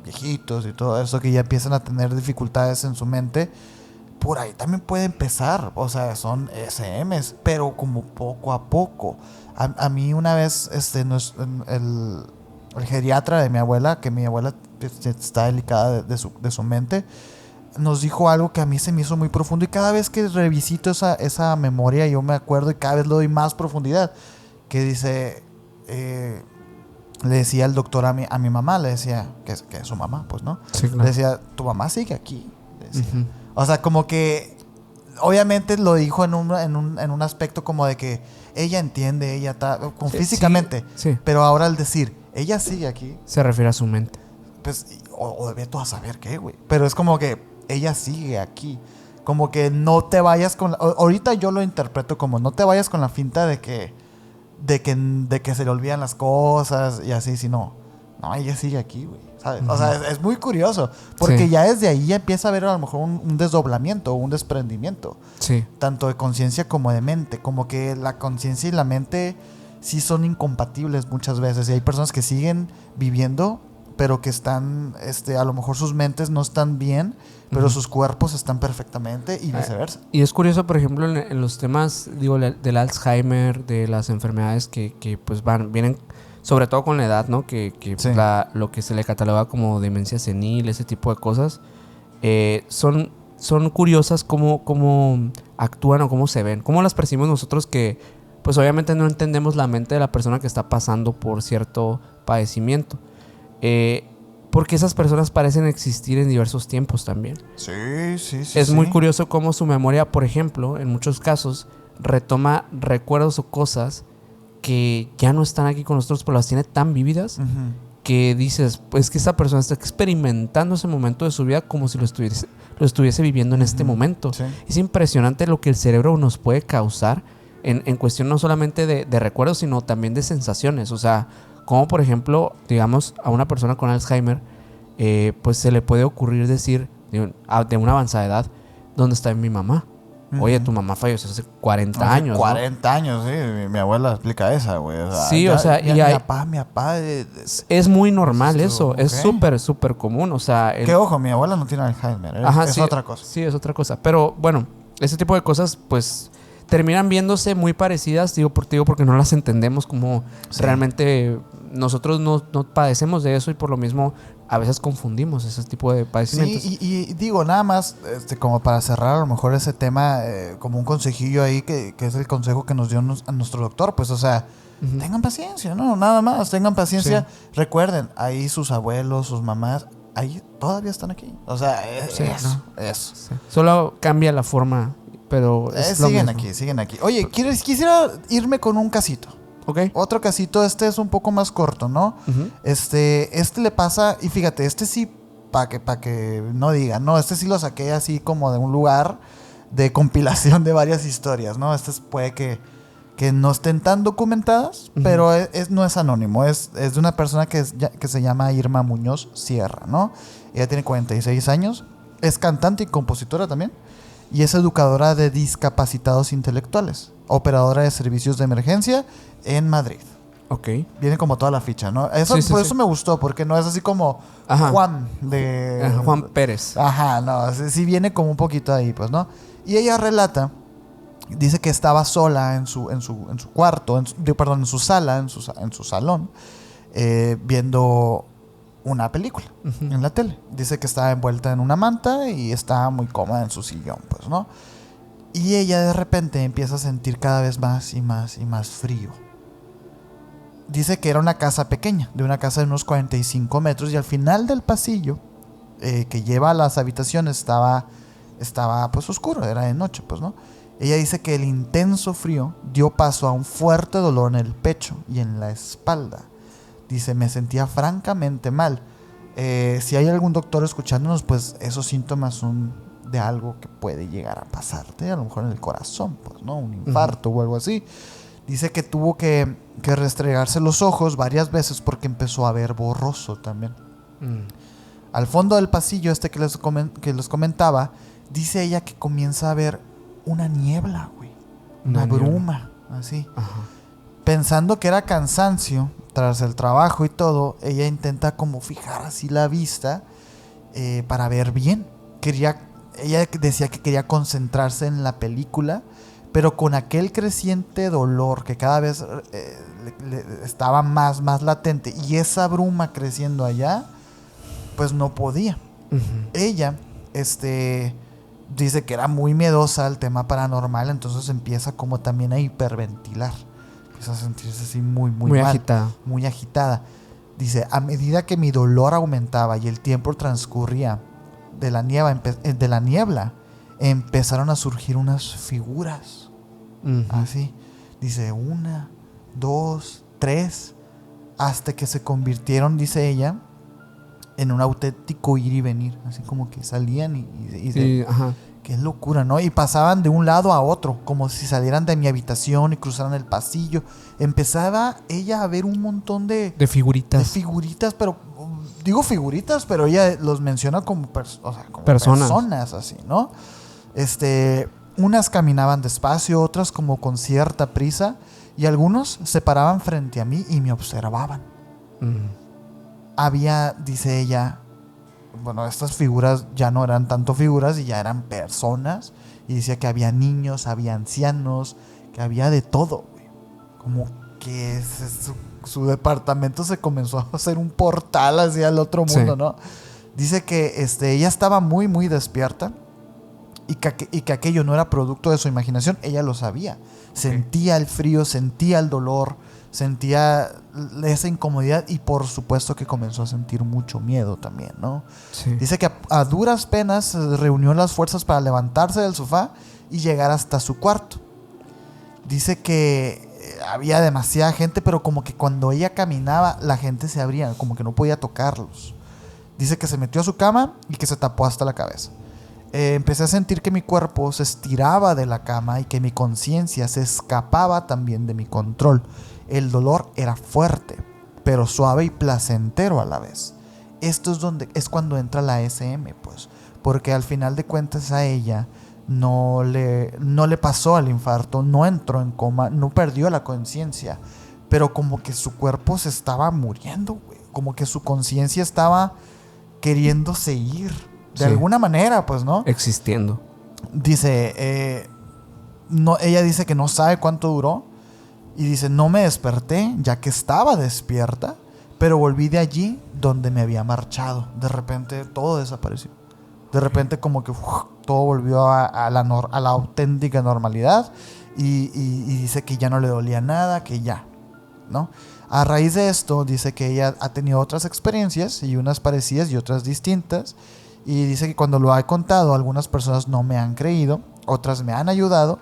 viejitos y todo eso, que ya empiezan a tener dificultades en su mente, por ahí también puede empezar. O sea, son SMs, pero como poco a poco. A mí una vez el geriatra de mi abuela, que mi abuela está delicada de su mente, nos dijo algo que a mí se me hizo muy profundo, y cada vez que revisito esa memoria yo me acuerdo y cada vez le doy más profundidad, que dice, le decía el doctor a mi mamá, le decía, que es su mamá, pues, ¿no? Sí, claro. Le decía, tu mamá sigue aquí, le decía. O sea, como que obviamente lo dijo en un aspecto como de que ella entiende, ella está físicamente, sí. pero ahora al decir, ella sigue aquí, se refiere a su mente. pues, o debe tú a saber qué, güey. Pero es como que ella sigue aquí. Como que no te vayas con... ahorita yo lo interpreto como no te vayas con la finta de que se le olvidan las cosas y así, sino... No, ella sigue aquí, güey. ¿Sabes? O sea, es muy curioso. Porque ya desde ahí ya empieza a haber a lo mejor un desdoblamiento, un desprendimiento. Sí. Tanto de conciencia como de mente. Como que la conciencia y la mente sí son incompatibles muchas veces. Y hay personas que siguen viviendo, pero que están... a lo mejor sus mentes no están bien, pero sus cuerpos están perfectamente y viceversa. Y es curioso, por ejemplo, en los temas, digo, del Alzheimer, de las enfermedades que pues vienen... Sobre todo con la edad, ¿no? Que Sí. lo que se le cataloga como demencia senil, ese tipo de cosas, son curiosas cómo actúan o cómo se ven. Cómo las percibimos nosotros que, pues obviamente no entendemos la mente de la persona que está pasando por cierto padecimiento. Porque esas personas parecen existir en diversos tiempos también. Sí. Es muy curioso cómo su memoria, por ejemplo, en muchos casos, retoma recuerdos o cosas que ya no están aquí con nosotros, pero las tiene tan vívidas que dices, pues que esta persona está experimentando ese momento de su vida como si lo estuviese viviendo en este momento. Sí. Es impresionante lo que el cerebro nos puede causar en cuestión no solamente de recuerdos, sino también de sensaciones. O sea, como por ejemplo, digamos, a una persona con Alzheimer, pues se le puede ocurrir decir, de una avanzada edad, ¿dónde está mi mamá? Oye, tu mamá falleció hace 40 años, 40 años, sí. Mi abuela explica esa, güey. O sea, sí, o sea, y mi papá... es muy normal eso. Okay. Es súper, súper común. O sea... Que ojo, mi abuela no tiene Alzheimer. Es otra cosa. Sí, es otra cosa. Pero, bueno, ese tipo de cosas, pues... terminan viéndose muy parecidas, digo porque no las entendemos como realmente nosotros no padecemos de eso y por lo mismo a veces confundimos ese tipo de padecimientos. Sí, y digo, nada más como para cerrar a lo mejor ese tema, como un consejillo ahí que es el consejo que nos dio a nuestro doctor, pues o sea, tengan paciencia, ¿no? Nada más, tengan paciencia. Sí. Recuerden, ahí sus abuelos, sus mamás, ahí todavía están aquí. O sea, eso. Sí. Solo cambia la forma. Pero siguen aquí. Oye, quisiera irme con un casito. Okay. Otro casito, es un poco más corto, ¿no? Este le pasa, y fíjate, sí, para que no digan, ¿no? Sí lo saqué así como de un lugar de compilación de varias historias, ¿no? Puede que no estén tan documentadas, pero no es anónimo, es de una persona que se llama Irma Muñoz Sierra, ¿no? Ella tiene 46 años, es cantante y compositora también. Y es educadora de discapacitados intelectuales, operadora de servicios de emergencia en Madrid. Ok. Viene como toda la ficha, ¿no? Eso me gustó, porque no es así como Juan de... Juan Pérez. Ajá, no, sí viene como un poquito ahí, pues, ¿no? Y ella relata, dice que estaba sola en su cuarto, en su sala, en su salón, viendo una película en la tele. Dice que estaba envuelta en una manta y estaba muy cómoda en su sillón, pues, ¿no? Y ella de repente empieza a sentir cada vez más y más y más frío. Dice que era una casa pequeña, de una casa de unos 45 metros, y al final del pasillo que lleva a las habitaciones estaba pues oscuro, era de noche, pues, ¿no? Ella dice que el intenso frío dio paso a un fuerte dolor en el pecho y en la espalda. Dice, me sentía francamente mal. Si hay algún doctor escuchándonos, pues esos síntomas son de algo que puede llegar a pasarte, a lo mejor en el corazón, pues, ¿no? Un infarto o algo así. Dice que tuvo que restregarse los ojos varias veces porque empezó a ver borroso también. Al fondo del pasillo que les comentaba, dice ella que comienza a ver una niebla, güey. Una bruma, así. Ajá. Pensando que era cansancio, tras el trabajo y todo, ella intenta como fijar así la vista para ver bien. Ella decía que quería concentrarse en la película, pero con aquel creciente dolor que cada vez estaba más latente y esa bruma creciendo allá, pues no podía. Uh-huh. Ella, dice que era muy miedosa al tema paranormal, entonces empieza como también a hiperventilar. Empieza a sentirse así muy mal, agitada. Muy agitada. Dice, a medida que mi dolor aumentaba y el tiempo transcurría, de la niebla empezaron a surgir unas figuras. Uh-huh. Así. Dice, 1, 2, 3, hasta que se convirtieron, dice ella, en un auténtico ir y venir. Así como que salían y ajá. Qué locura, ¿no? Y pasaban de un lado a otro, como si salieran de mi habitación y cruzaran el pasillo. Empezaba ella a ver un montón de figuritas. De figuritas, pero digo figuritas, pero ella los menciona como, como personas así, ¿no? Unas caminaban despacio, otras como con cierta prisa, y algunos se paraban frente a mí y me observaban. Había, dice ella, bueno, estas figuras ya no eran tanto figuras y ya eran personas, y decía que había niños, había ancianos, que había de todo, güey. Como que su departamento se comenzó a hacer un portal hacia el otro mundo, sí. ¿No? Dice que ella estaba muy despierta y que aquello no era producto de su imaginación. Ella lo sabía. Sentía el frío, sentía el dolor, sentía esa incomodidad y por supuesto que comenzó a sentir mucho miedo también, ¿no? Sí. Dice que a duras penas reunió las fuerzas para levantarse del sofá y llegar hasta su cuarto. Dice que había demasiada gente, pero como que cuando ella caminaba la gente se abría, como que no podía tocarlos. Dice que se metió a su cama y que se tapó hasta la cabeza. Empecé a sentir que mi cuerpo se estiraba de la cama y que mi conciencia se escapaba también de mi control. El dolor era fuerte, pero suave y placentero a la vez. Esto es cuando entra la SM, pues, porque al final de cuentas a ella no le pasó al infarto, no entró en coma, no perdió la conciencia, pero como que su cuerpo se estaba muriendo, güey. Como que su conciencia estaba queriéndose ir de alguna manera, pues, ¿no? Existiendo. Dice, ella dice que no sabe cuánto duró. Y dice, no me desperté ya que estaba despierta, pero volví de allí donde me había marchado. De repente todo desapareció. De repente como que todo volvió a la auténtica normalidad. Y dice que ya no le dolía nada, que ya, ¿no? A raíz de esto dice que ella ha tenido otras experiencias, y unas parecidas y otras distintas. Y dice que cuando lo ha contado, algunas personas no me han creído, otras me han ayudado.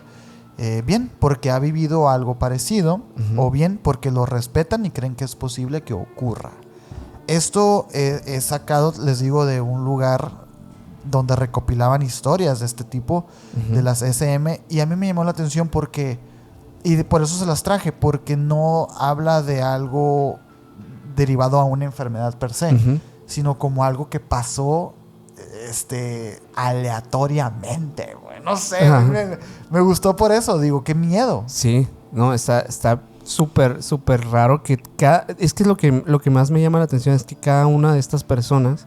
Bien porque ha vivido algo parecido, uh-huh. O bien porque lo respetan y creen que es posible que ocurra. Esto es sacado, les digo, de un lugar donde recopilaban historias de este tipo, uh-huh. De las SM, y a mí me llamó la atención porque, y por eso se las traje, porque no habla de algo derivado a una enfermedad per se, uh-huh. Sino como algo que pasó aleatoriamente, güey. No sé, me gustó por eso. Digo, qué miedo. Sí, no, está súper raro que es que lo que más me llama la atención es que cada una de estas personas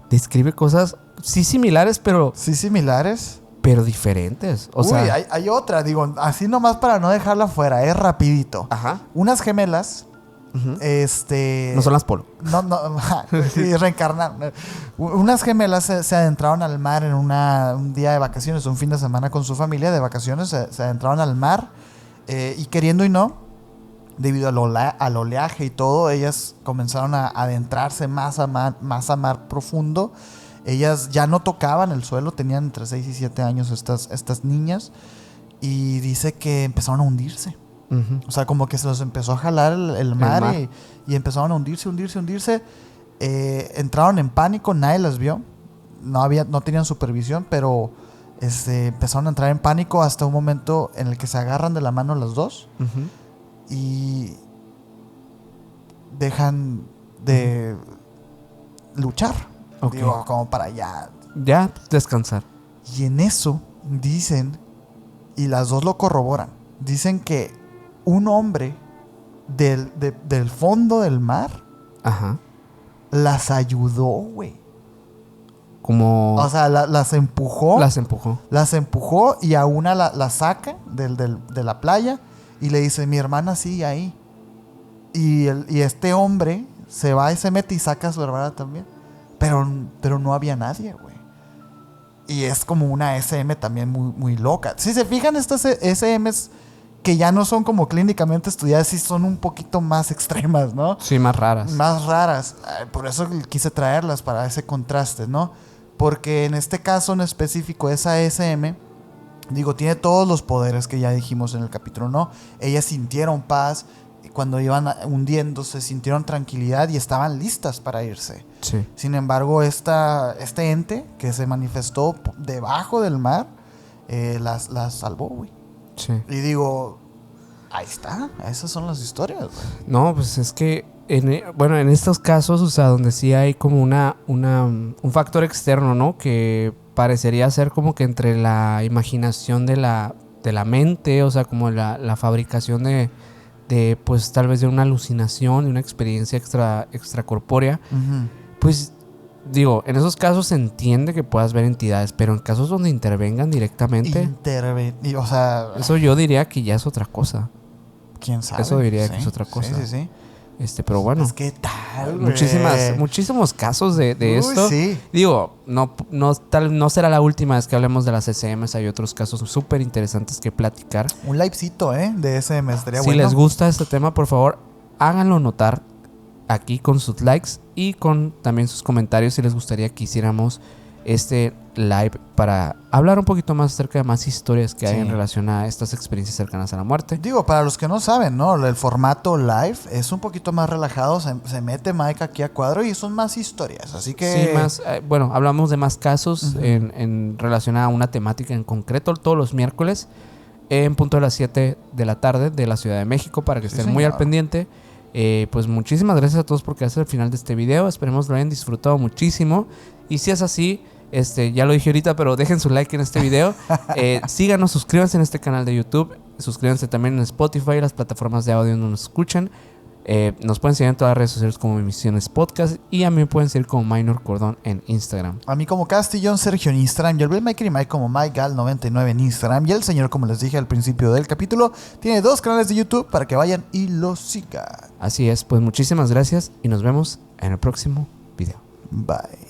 describe cosas sí similares, pero diferentes. O sea, hay otra, digo, así nomás para no dejarla fuera, es rapidito. Ajá. Unas gemelas. Uh-huh. No son las Polo. No, y reencarnar. Unas gemelas se adentraron al mar en un día de vacaciones, un fin de semana con su familia de vacaciones, se adentraron al mar, y queriendo y no, debido al oleaje y todo, ellas comenzaron a adentrarse más a mar profundo. Ellas ya no tocaban el suelo, tenían entre 6 y 7 años estas niñas, y dice que empezaron a hundirse. Uh-huh. O sea, como que se los empezó a jalar el mar. Y empezaron a hundirse. Entraron en pánico, nadie las vio. No tenían supervisión, pero empezaron a entrar en pánico hasta un momento en el que se agarran de la mano las dos, uh-huh. Y dejan de luchar. Okay. Digo, como para ya descansar. Y en eso dicen, y las dos lo corroboran, dicen que un hombre del fondo del mar. Ajá. Las ayudó, güey. Como... O sea, las empujó. Las empujó. Las empujó y a una la saca de la playa y le dice, mi hermana sigue ahí. Y este hombre se va y se mete y saca a su hermana también. Pero no había nadie, güey. Y es como una SM también muy, muy loca. Si se fijan, estas SMs que ya no son como clínicamente estudiadas, sí son un poquito más extremas, ¿no? Sí, más raras. Más raras. Por eso quise traerlas, para ese contraste, ¿no? Porque en este caso en específico, esa SM, digo, tiene todos los poderes que ya dijimos en el capítulo, ¿no? Ellas sintieron paz. Cuando iban hundiéndose, sintieron tranquilidad y estaban listas para irse. Sí. Sin embargo, este ente que se manifestó debajo del mar, las salvó, güey. Sí. Y digo, ahí está, esas son las historias, güey. No, pues es que, en estos casos, o sea, donde sí hay como un factor externo, ¿no? Que parecería ser como que entre la imaginación de la mente, o sea, como la fabricación de pues tal vez de una alucinación, de una experiencia extracorpórea. Uh-huh. Pues digo, en esos casos se entiende que puedas ver entidades, pero en casos donde intervengan directamente, o sea, eso yo diría que ya es otra cosa. ¿Quién sabe? Eso diría que es otra cosa. Sí. Pero bueno. Es que tal, güey. Muchísimos casos de esto. Sí. Digo, no será la última vez que hablemos de las SMs. Hay otros casos súper interesantes que platicar. Un livecito, de SM estaría bueno. Si les gusta este tema, por favor, háganlo notar aquí con sus likes y con también sus comentarios si les gustaría que hiciéramos este live para hablar un poquito más acerca de más historias que hay en relación a estas experiencias cercanas a la muerte. Digo, para los que no saben, ¿no? El formato live es un poquito más relajado. Se mete Mike aquí a cuadro y son más historias. Así que... Sí, más... hablamos de más casos en relación a una temática en concreto todos los miércoles en punto de las 7 de la tarde de la Ciudad de México para que estén muy al pendiente. Pues muchísimas gracias a todos por quedarse al final de este video. Esperemos lo hayan disfrutado muchísimo. Y si es así, ya lo dije ahorita, pero dejen su like en este video. Síganos, suscríbanse en este canal de YouTube. Suscríbanse también en Spotify, las plataformas de audio donde nos escuchan. Nos pueden seguir en todas las redes sociales como Emisiones Podcast. Y a mí me pueden seguir como Minor Cordón en Instagram. A mí como Castillón Sergio en Instagram. Y el Maker y Mike como MikeGal99 en Instagram. Y el señor, como les dije al principio del capítulo, tiene 2 canales de YouTube para que vayan y lo sigan. Así es, pues muchísimas gracias y nos vemos en el próximo video. Bye.